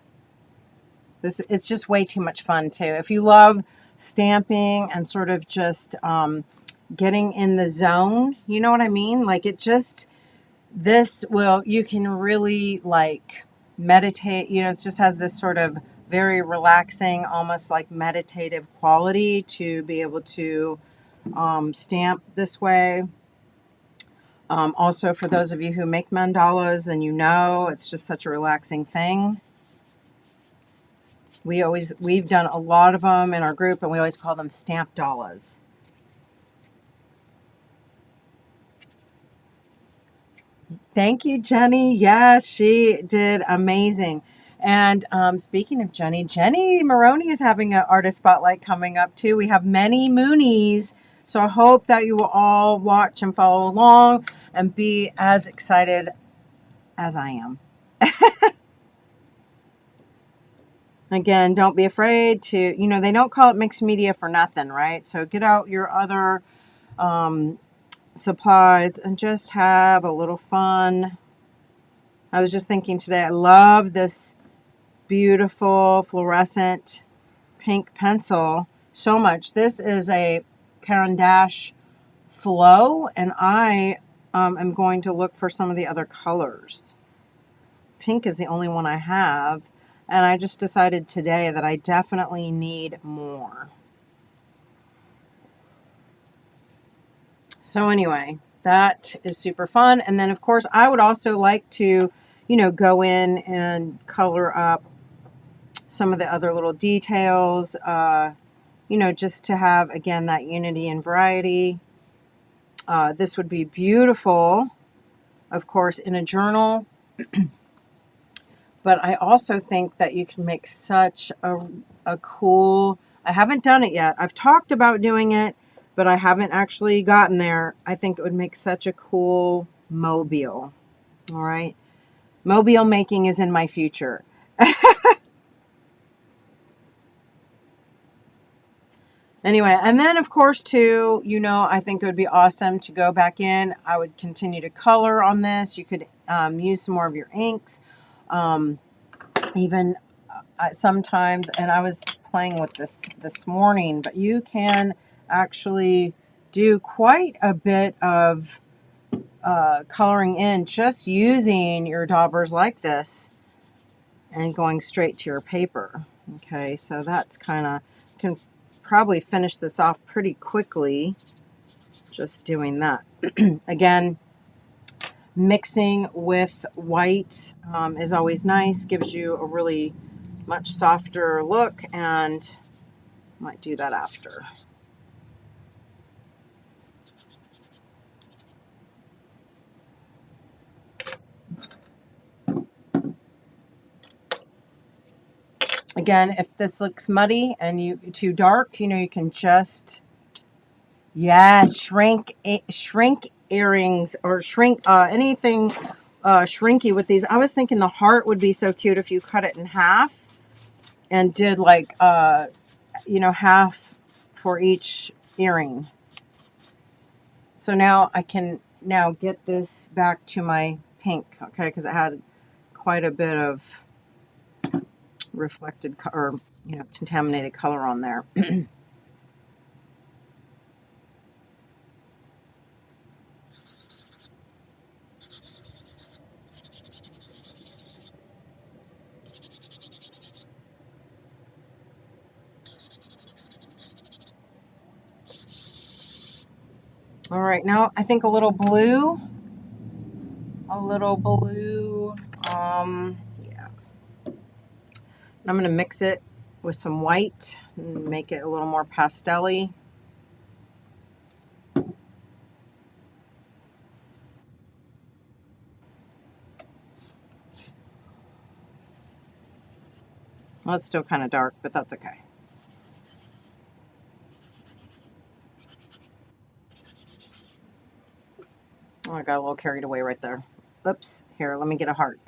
It's just way too much fun too. If you love stamping and sort of just getting in the zone, you know what I mean? Like it just, you can really like meditate, you know, it just has this sort of very relaxing, almost like meditative quality to be able to stamp this way. Also, for those of you who make mandalas, then you know it's just such a relaxing thing. We've done a lot of them in our group, and we always call them stamp dollars. Thank you, Jenny. Yes, she did amazing. And speaking of Jenny, Jenny Maroney is having an artist spotlight coming up too. We have many Moonies. So I hope that you will all watch and follow along and be as excited as I am. Again, don't be afraid to, you know, they don't call it mixed media for nothing, right? So get out your other supplies and just have a little fun. I was just thinking today, I love this beautiful fluorescent pink pencil so much. This is a Caran d'Ache Flow, and I am going to look for some of the other colors. Pink is the only one I have, and I just decided today that I definitely need more. So anyway, that is super fun. And then of course I would also like to, you know, go in and color up some of the other little details, you know, just to have, again, that unity and variety. This would be beautiful, of course, in a journal. But I also think that you can make such a cool, I haven't done it yet. I've talked about doing it, but I haven't actually gotten there. I think it would make such a cool mobile. All right. Mobile making is in my future. Anyway, and then of course too, you know, I think it would be awesome to go back in. I would continue to color on this. You could use some more of your inks. Even sometimes, and I was playing with this morning, but you can actually do quite a bit of coloring in just using your daubers like this and going straight to your paper. Okay, so that's kind of, can probably finish this off pretty quickly just doing that. Again, mixing with white is always nice, gives you a really much softer look, and might do that after. Again, if this looks muddy and you too dark, you know, you can just, yes, shrink earrings or shrink anything shrinky with these. I was thinking the heart would be so cute if you cut it in half and did like you know, half for each earring. So now I can now get this back to my pink, okay, because it had quite a bit of reflected or, you know, contaminated color on there. All right, now I think a little blue, yeah. I'm going to mix it with some white and make it a little more pastel-y. Well, it's still kind of dark, but that's okay. Oh, I got a little carried away right there. Oops. Here, let me get a heart.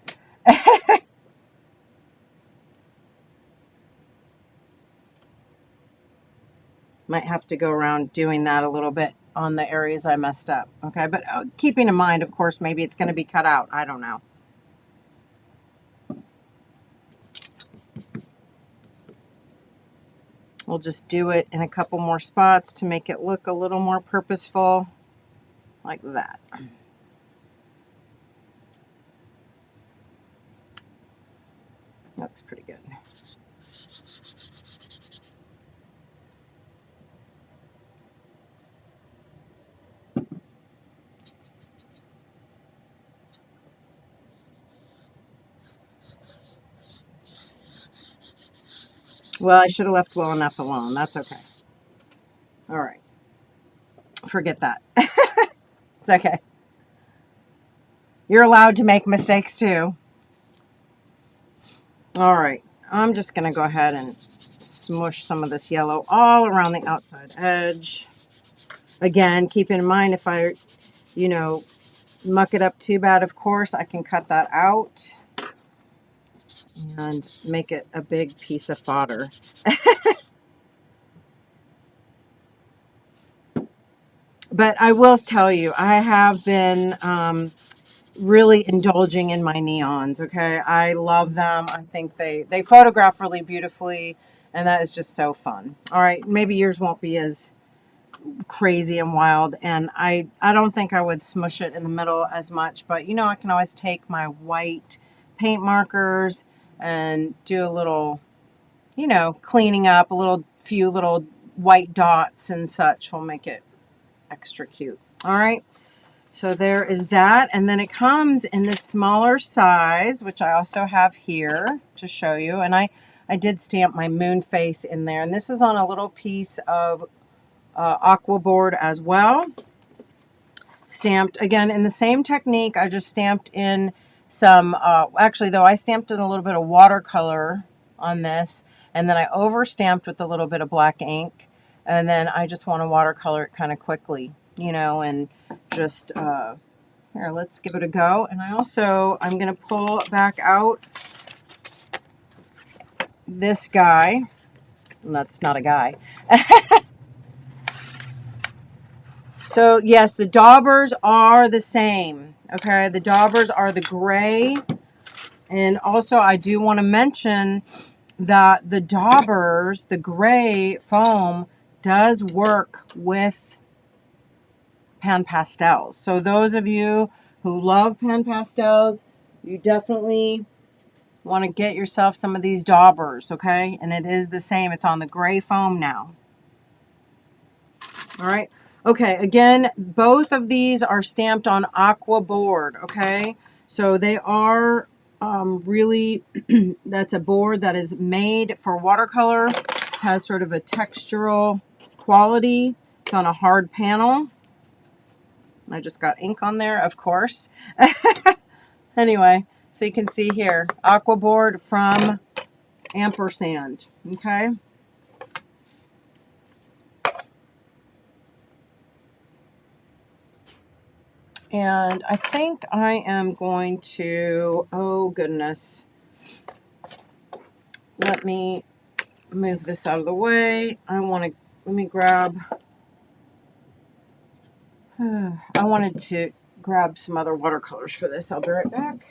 Might have to go around doing that a little bit on the areas I messed up. Okay, but keeping in mind, of course, maybe it's going to be cut out. I don't know. We'll just do it in a couple more spots to make it look a little more purposeful, like that. Looks pretty good. Well, I should have left well enough alone. That's okay. All right. Forget that. It's okay. You're allowed to make mistakes too. All right. I'm just going to go ahead and smush some of this yellow all around the outside edge. Again, keep in mind if I, muck it up too bad, of course, I can cut that out and make it a big piece of fodder. But I will tell you, I have been really indulging in my neons, okay? I love them. I think they photograph really beautifully, and that is just so fun. All right, maybe yours won't be as crazy and wild, and I don't think I would smush it in the middle as much, but I can always take my white paint markers and do a little, cleaning up, few little white dots and such will make it extra cute. All right, so there is that, and then it comes in this smaller size, which I also have here to show you, and I did stamp my moon face in there, and this is on a little piece of aqua board as well. Stamped again in the same technique. I just stamped in some, actually though I stamped in a little bit of watercolor on this, and then I over stamped with a little bit of black ink, and then I just want to watercolor it kind of quickly, and just, here, let's give it a go. And I'm going to pull back out this guy. That's not a guy. So yes, the daubers are the same. Okay, the daubers are the gray. And also I do want to mention that the daubers, the gray foam, does work with pan pastels. So those of you who love pan pastels, you definitely want to get yourself some of these daubers, okay? And it is the same. It's on the gray foam now. All right. Okay, again, both of these are stamped on aqua board, okay? So they are really, that's a board that is made for watercolor, has sort of a textural quality. It's on a hard panel. I just got ink on there, of course. Anyway, so you can see here, aqua board from Ampersand, okay? And I think I am going to, oh goodness, let me move this out of the way. Let me grab, I wanted to grab some other watercolors for this. I'll be right back.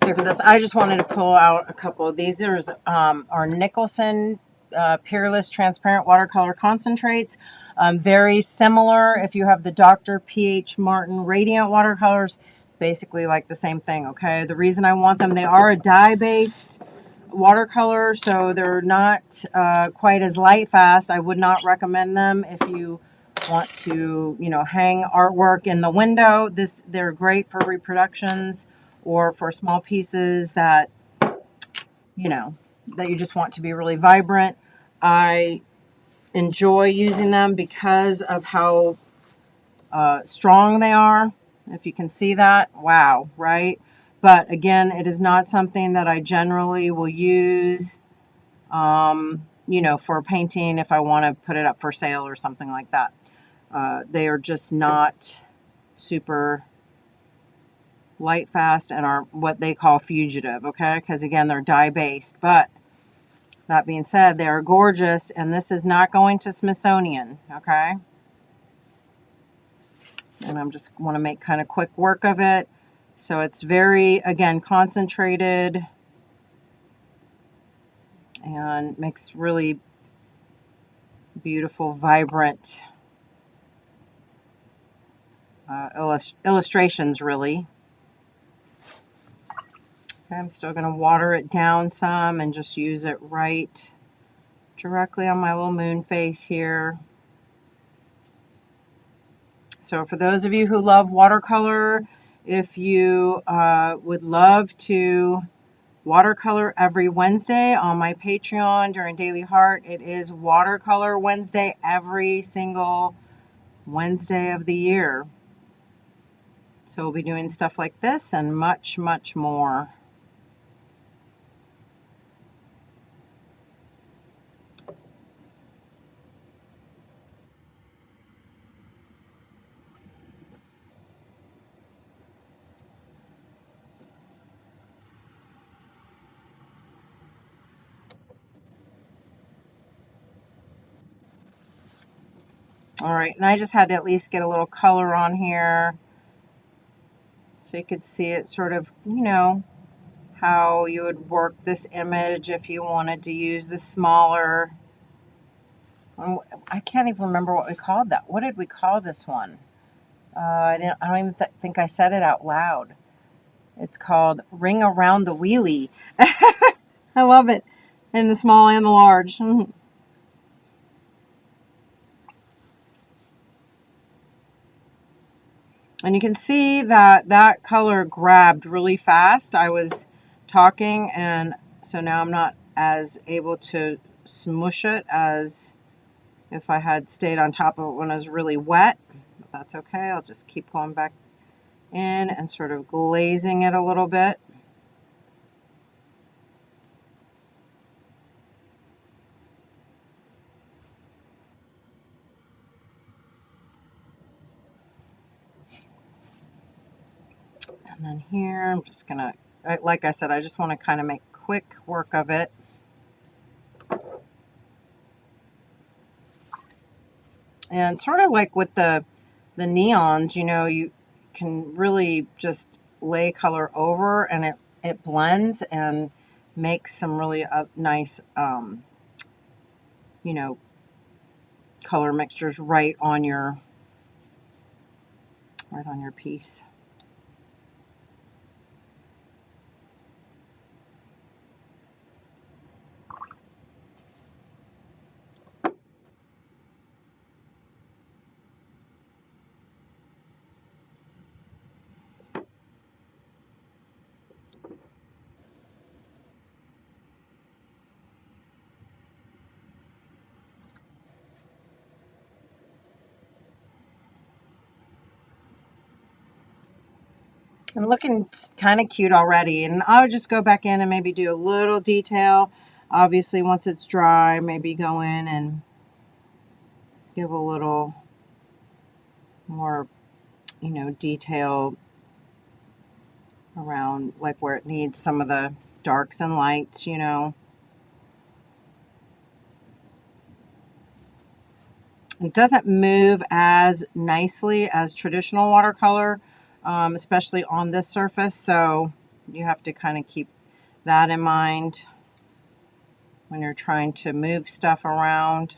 Here for this, I just wanted to pull out a couple of these. There's our Nicholson Peerless Transparent Watercolor Concentrates. Very similar. If you have the Dr. P.H. Martin Radiant Watercolors, basically like the same thing, okay? The reason I want them, they are a dye-based watercolor, so they're not quite as light fast. I would not recommend them if you want to, hang artwork in the window. They're great for reproductions or for small pieces that, that you just want to be really vibrant. I enjoy using them because of how strong they are. If you can see that, wow, right? But again, it is not something that I generally will use, for painting if I want to put it up for sale or something like that. They are just not super light fast and are what they call fugitive, okay? Because again, they're dye-based. But that being said, they are gorgeous, and this is not going to Smithsonian, okay? And I'm just want to make kind of quick work of it. So it's very, again, concentrated and makes really beautiful, vibrant illustrations, really. Okay, I'm still going to water it down some and just use it right directly on my little moon face here. So for those of you who love watercolor, if you would love to watercolor every Wednesday on my Patreon during Daily Heart, it is Watercolor Wednesday every single Wednesday of the year. So we'll be doing stuff like this and much, much more. All right, and I just had to at least get a little color on here so you could see it sort of, you know, how you would work this image if you wanted to use the smaller. I can't even remember what we called that. What did we call this one? I don't even think I said it out loud. It's called Ring Around the Wheelie. I love it. In the small and the large. And you can see that that color grabbed really fast. I was talking, and so now I'm not as able to smush it as if I had stayed on top of it when it was really wet. But that's okay. I'll just keep going back in and sort of glazing it a little bit. And then here, I'm just going to, like I said, I just want to kind of make quick work of it. And sort of like with the neons, you know, you can really just lay color over and it blends and makes some really nice, you know, color mixtures right on your piece. And looking kind of cute already. And I'll just go back in and maybe do a little detail. Obviously, once it's dry, maybe go in and give a little more, you know, detail around like where it needs some of the darks and lights, you know. It doesn't move as nicely as traditional watercolor, especially on this surface, so you have to kind of keep that in mind when you're trying to move stuff around.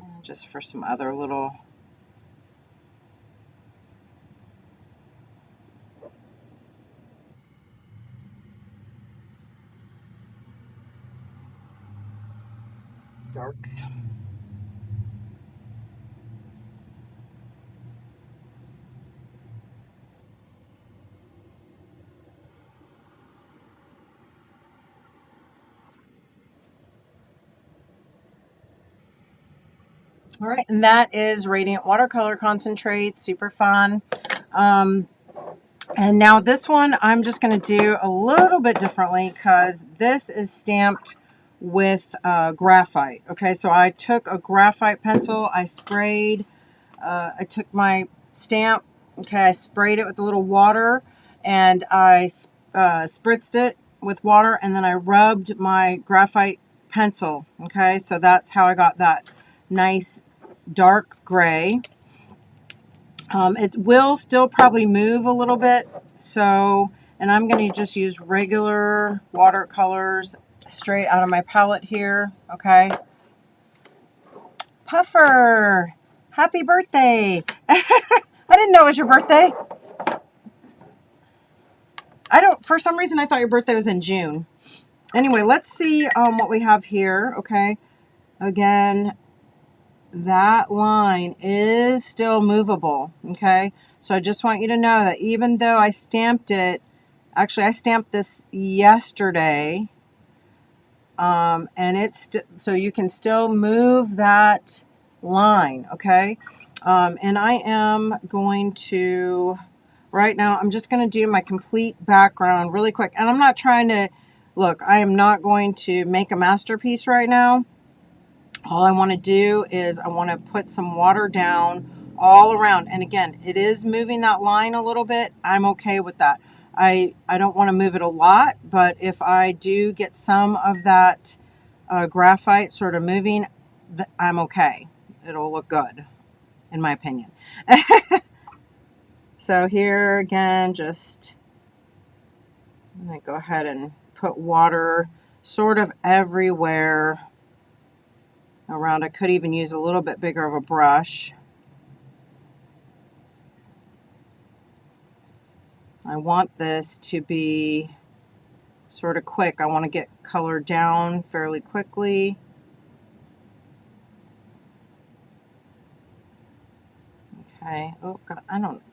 And just for some other little darks. All right, and that is Radiant Watercolor Concentrate. Super fun. And now this one, I'm just going to do a little bit differently because this is stamped with graphite. Okay, so I took a graphite pencil, I sprayed, I took my stamp, okay, I sprayed it with a little water, and I spritzed it with water, and then I rubbed my graphite pencil. Okay, so that's how I got that nice dark gray. It will still probably move a little bit, so, and I'm going to just use regular watercolors straight out of my palette here. Okay, Puffer, happy birthday. I didn't know it was your birthday. For some reason I thought your birthday was in June. Anyway, let's see what we have here. Okay, again, that line is still movable. Okay, so I just want you to know that even though I stamped it, actually I stamped this yesterday, and it's so you can still move that line. Okay, and I am going to, right now, I'm just going to do my complete background really quick. And I'm not trying to, look, I am not going to make a masterpiece right now. All I want to do is I want to put some water down all around. And again, it is moving that line a little bit. I'm okay with that. I don't want to move it a lot, but if I do get some of that graphite sort of moving, I'm okay. It'll look good, in my opinion. So here again, just I'm going to go ahead and put water sort of everywhere around. I could even use a little bit bigger of a brush. I want this to be sort of quick. I want to get color down fairly quickly. Okay. Oh,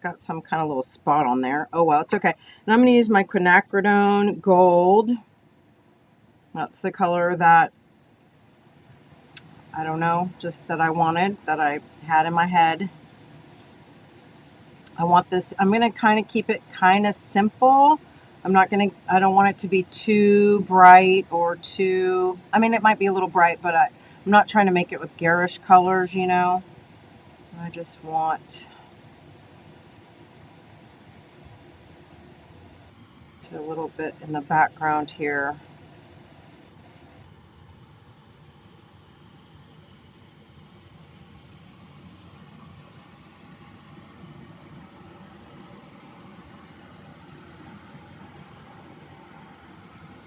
got some kind of little spot on there. Oh, well, it's okay. And I'm going to use my quinacridone gold. That's the color that, I don't know, just that I wanted, that I had in my head. I want this, I'm going to kind of keep it kind of simple. I don't want it to be too bright or too, I mean, it might be a little bright, but I'm not trying to make it with garish colors, you know. I just want a little bit in the background here.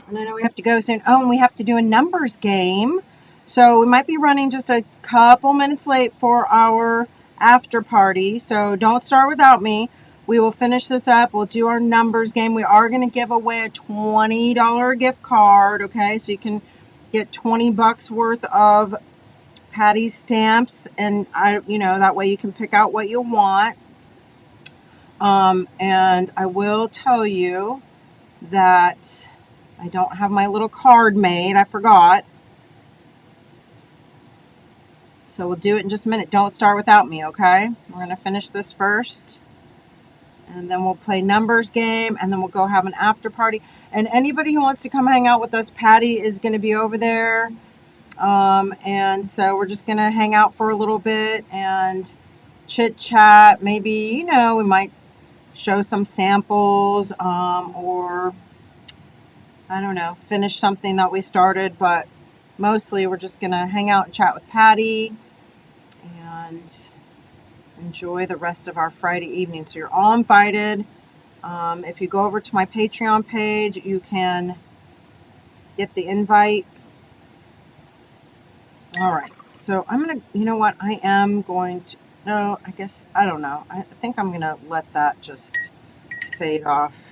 And I know we have to go soon. Oh, and we have to do a numbers game. So we might be running just a couple minutes late for our after party. So don't start without me. We will finish this up. We'll do our numbers game. We are going to give away a $20 gift card. Okay, so you can get 20 bucks worth of Patty stamps, and that way you can pick out what you want. And I will tell you that I don't have my little card made. I forgot. So we'll do it in just a minute. Don't start without me, okay? We're going to finish this first. And then we'll play numbers game. And then we'll go have an after party. And anybody who wants to come hang out with us, Patty is going to be over there. And so we're just going to hang out for a little bit and chit chat. Maybe, we might show some samples, or I don't know, finish something that we started, but mostly we're just going to hang out and chat with Patty and enjoy the rest of our Friday evening. So you're all invited. If you go over to my Patreon page, you can get the invite. All right, so I'm going to, I am going to, no, I guess, I don't know. I think I'm going to let that just fade off.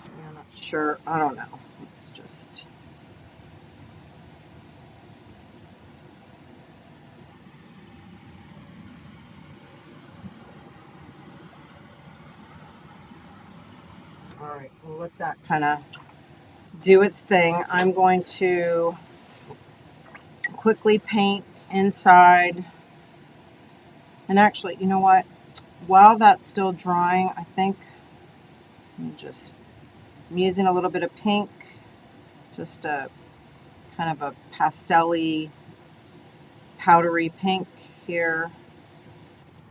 I'm not sure. I don't know. It's just... All right, we'll let that kind of do its thing. I'm going to quickly paint inside. And actually, you know what? While that's still drying, I think I'm using a little bit of pink, just a kind of a pastel-y, powdery pink here.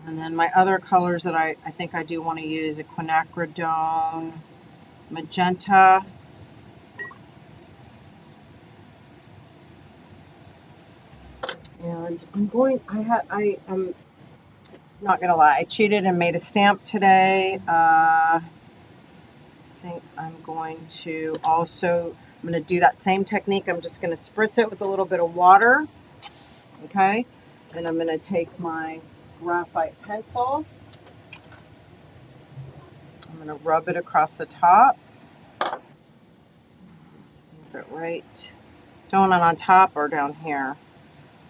And then my other colors that I think I do want to use, a quinacridone, magenta. And I'm not gonna lie, I cheated and made a stamp today. I think I'm going to do that same technique. I'm just gonna spritz it with a little bit of water, okay? And I'm gonna take my graphite pencil. I'm gonna rub it across the top. Stamp it right. Do you want it on top or down here?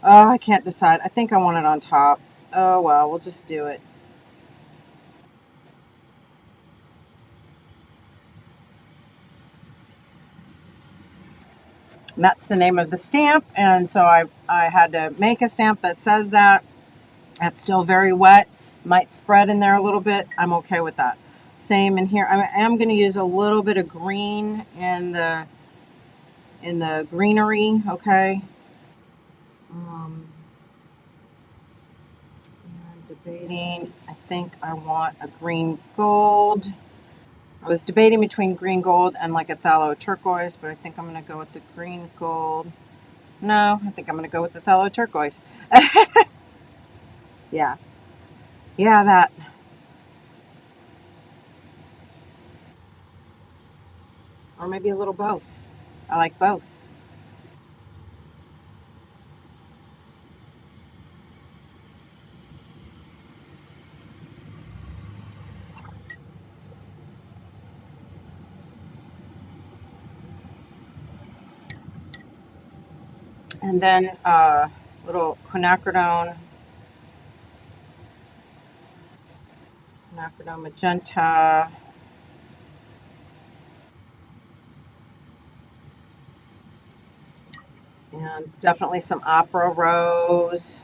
Oh, I can't decide. I think I want it on top. Oh well, we'll just do it. And that's the name of the stamp, and so I had to make a stamp that says that. That's still very wet. Might spread in there a little bit. I'm okay with that. Same in here. I am going to use a little bit of green in the greenery, okay? I'm debating. I think I want a green gold. I was debating between green gold and like a phthalo turquoise, but I think I'm going to go with the green gold. No, I think I'm going to go with the phthalo turquoise. Yeah. Yeah, that. Or maybe a little both. I like both. And then little quinacridone magenta. And definitely some opera rose.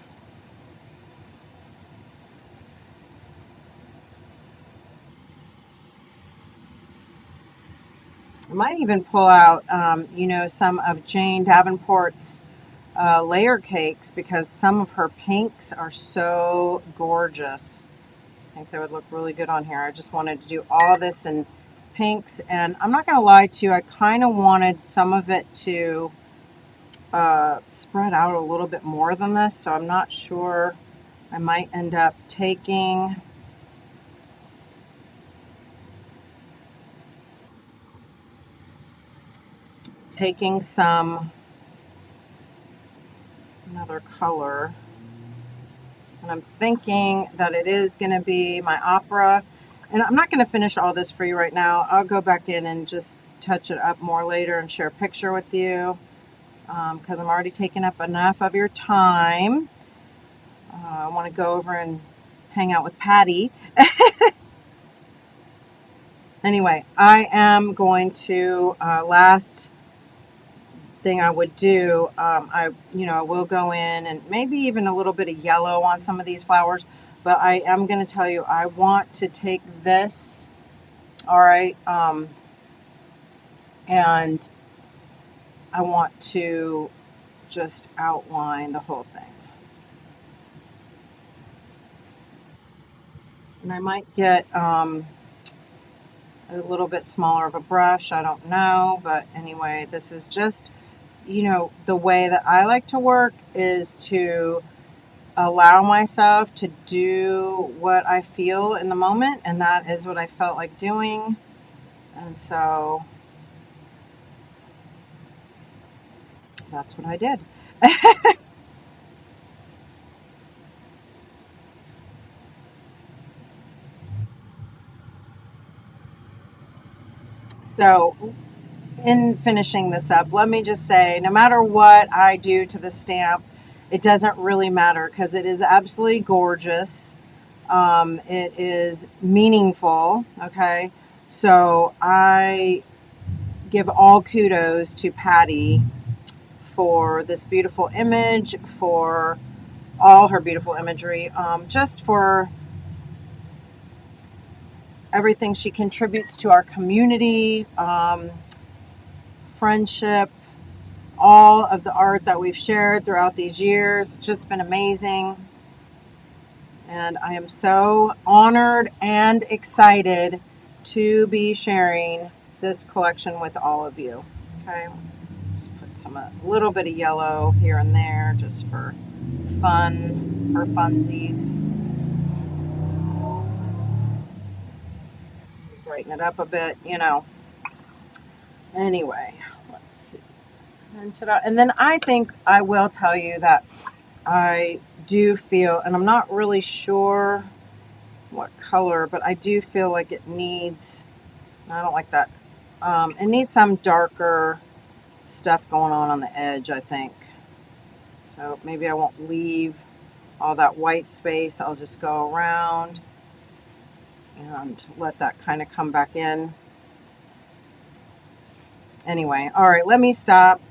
I might even pull out, some of Jane Davenport's layer cakes because some of her pinks are so gorgeous. I think they would look really good on here. I just wanted to do all this in pinks, and I'm not going to lie to you, I kind of wanted some of it to spread out a little bit more than this, so I'm not sure. I might end up taking some another color, and I'm thinking that it is going to be my opera. And I'm not going to finish all this for you right now. I'll go back in and just touch it up more later and share a picture with you because I'm already taking up enough of your time. I want to go over and hang out with Patty. Anyway, I am going to last thing I would do, I will go in and maybe even a little bit of yellow on some of these flowers, but I am going to tell you, I want to take this, all right, and I want to just outline the whole thing. And I might get a little bit smaller of a brush, I don't know, but anyway, this is just, the way that I like to work is to allow myself to do what I feel in the moment, and that is what I felt like doing. And so that's what I did. So in finishing this up, let me just say, no matter what I do to the stamp, it doesn't really matter because it is absolutely gorgeous. It is meaningful, okay? So I give all kudos to Patty for this beautiful image, for all her beautiful imagery, just for everything she contributes to our community, friendship, all of the art that we've shared throughout these years. Just been amazing. And I am so honored and excited to be sharing this collection with all of you. Okay, just put a little bit of yellow here and there just for fun, for funsies. Brighten it up a bit, you know. Anyway, let's see. And then I think I will tell you that I do feel, and I'm not really sure what color, but I do feel like it needs, I don't like that. It needs some darker stuff going on the edge, I think. So maybe I won't leave all that white space. I'll just go around and let that kind of come back in. Anyway, all right, let me stop.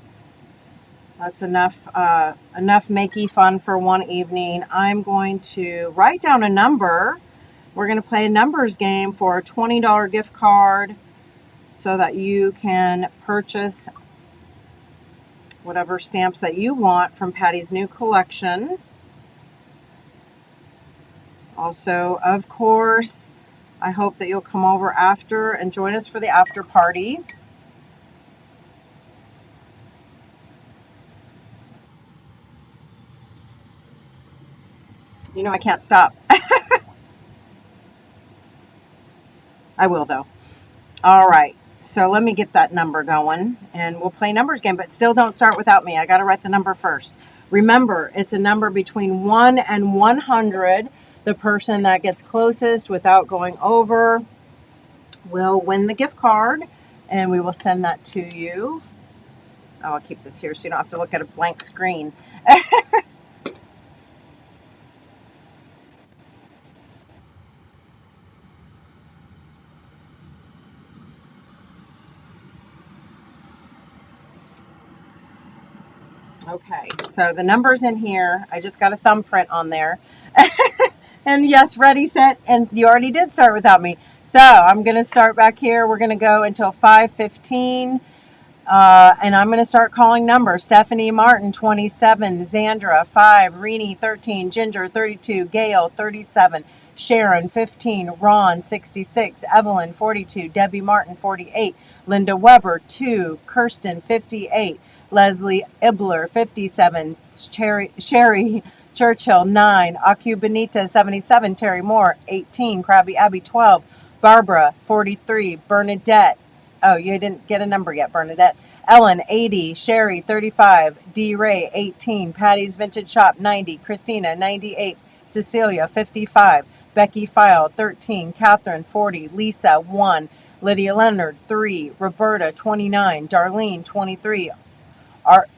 That's enough makey fun for one evening. I'm going to write down a number. We're going to play a numbers game for a $20 gift card so that you can purchase whatever stamps that you want from Patty's new collection. Also, of course, I hope that you'll come over after and join us for the after party. You know I can't stop. I will, though. All right. So let me get that number going, and we'll play numbers game, but still don't start without me. I got to write the number first. Remember, it's a number between 1 and 100. The person that gets closest without going over will win the gift card, and we will send that to you. Oh, I'll keep this here so you don't have to look at a blank screen. Okay, so the number's in here. I just got a thumbprint on there. And yes, ready, set, and you already did start without me. So I'm going to start back here. We're going to go until 5:15. And I'm going to start calling numbers. Stephanie Martin, 27. Zandra, 5. Renee, 13. Ginger, 32. Gail, 37. Sharon, 15. Ron, 66. Evelyn, 42. Debbie Martin, 48. Linda Weber, 2. Kirsten, 58. Leslie Ibler, 57. Sherry Churchill, 9. Aku Benita, 77. Terry Moore, 18. Krabby Abby, 12. Barbara, 43. Bernadette, oh, you didn't get a number yet, Bernadette. Ellen, 80. Sherry, 35. D. Ray, 18. Patty's Vintage Shop, 90. Christina, 98. Cecilia, 55. Becky File, 13. Catherine, 40. Lisa, 1. Lydia Leonard, 3. Roberta, 29. Darlene, 23.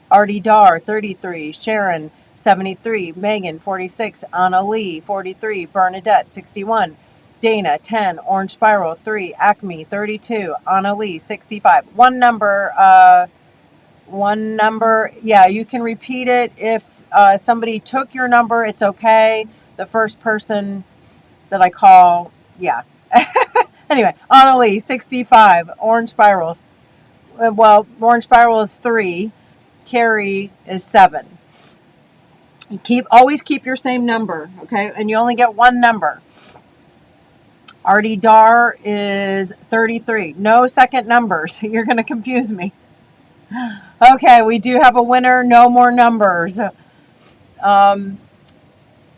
Artie Dar, 33. Sharon, 73. Megan, 46. Anna Lee, 43. Bernadette, 61. Dana, 10. Orange Spiral, 3. Acme, 32. Anna Lee, 65. One number. Yeah, you can repeat it. If somebody took your number, it's okay. The first person that I call, yeah. Anyway, Anna Lee, 65. Orange Spirals. Well, Orange Spiral is 3. Carrie is 7. Always keep your same number, okay? And you only get one number. Artie Dar is 33. No second numbers. You're going to confuse me. Okay, we do have a winner. No more numbers. And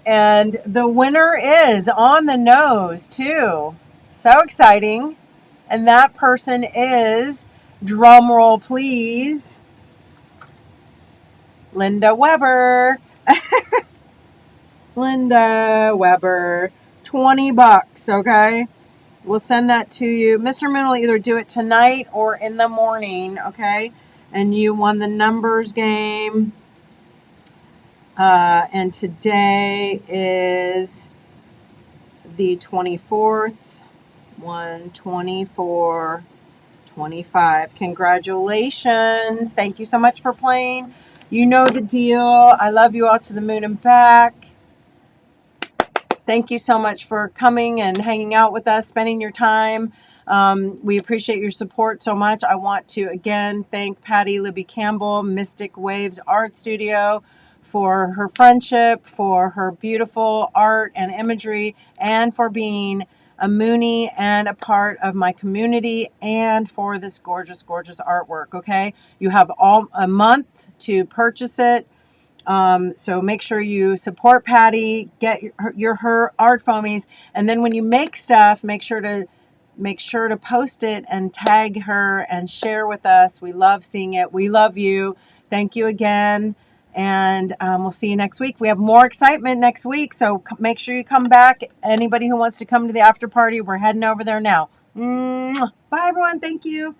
the winner is on the nose, too. So exciting. And that person is, drum roll please, Linda Weber. Linda Weber. $20, okay? We'll send that to you. Mr. Moon will either do it tonight or in the morning, okay? And you won the numbers game. And today is the 24th. 1/24/2020. 25. Congratulations. Thank you so much for playing. You know the deal. I love you all to the moon and back. Thank you so much for coming and hanging out with us, spending your time. We appreciate your support so much. I want to again thank Patty Libby Campbell, Mystic Waves Art Studio, for her friendship, for her beautiful art and imagery, and for being a Moonie and a part of my community, and for this gorgeous, gorgeous artwork. Okay, you have all a month to purchase it. So make sure you support Patty, get her art foamies, and then when you make stuff, make sure to post it and tag her and share with us. We love seeing it. We love you. Thank you again, and we'll see you next week. We have more excitement next week, so make sure you come back. Anybody who wants to come to the after party, we're heading over there now. Bye, everyone. Thank you.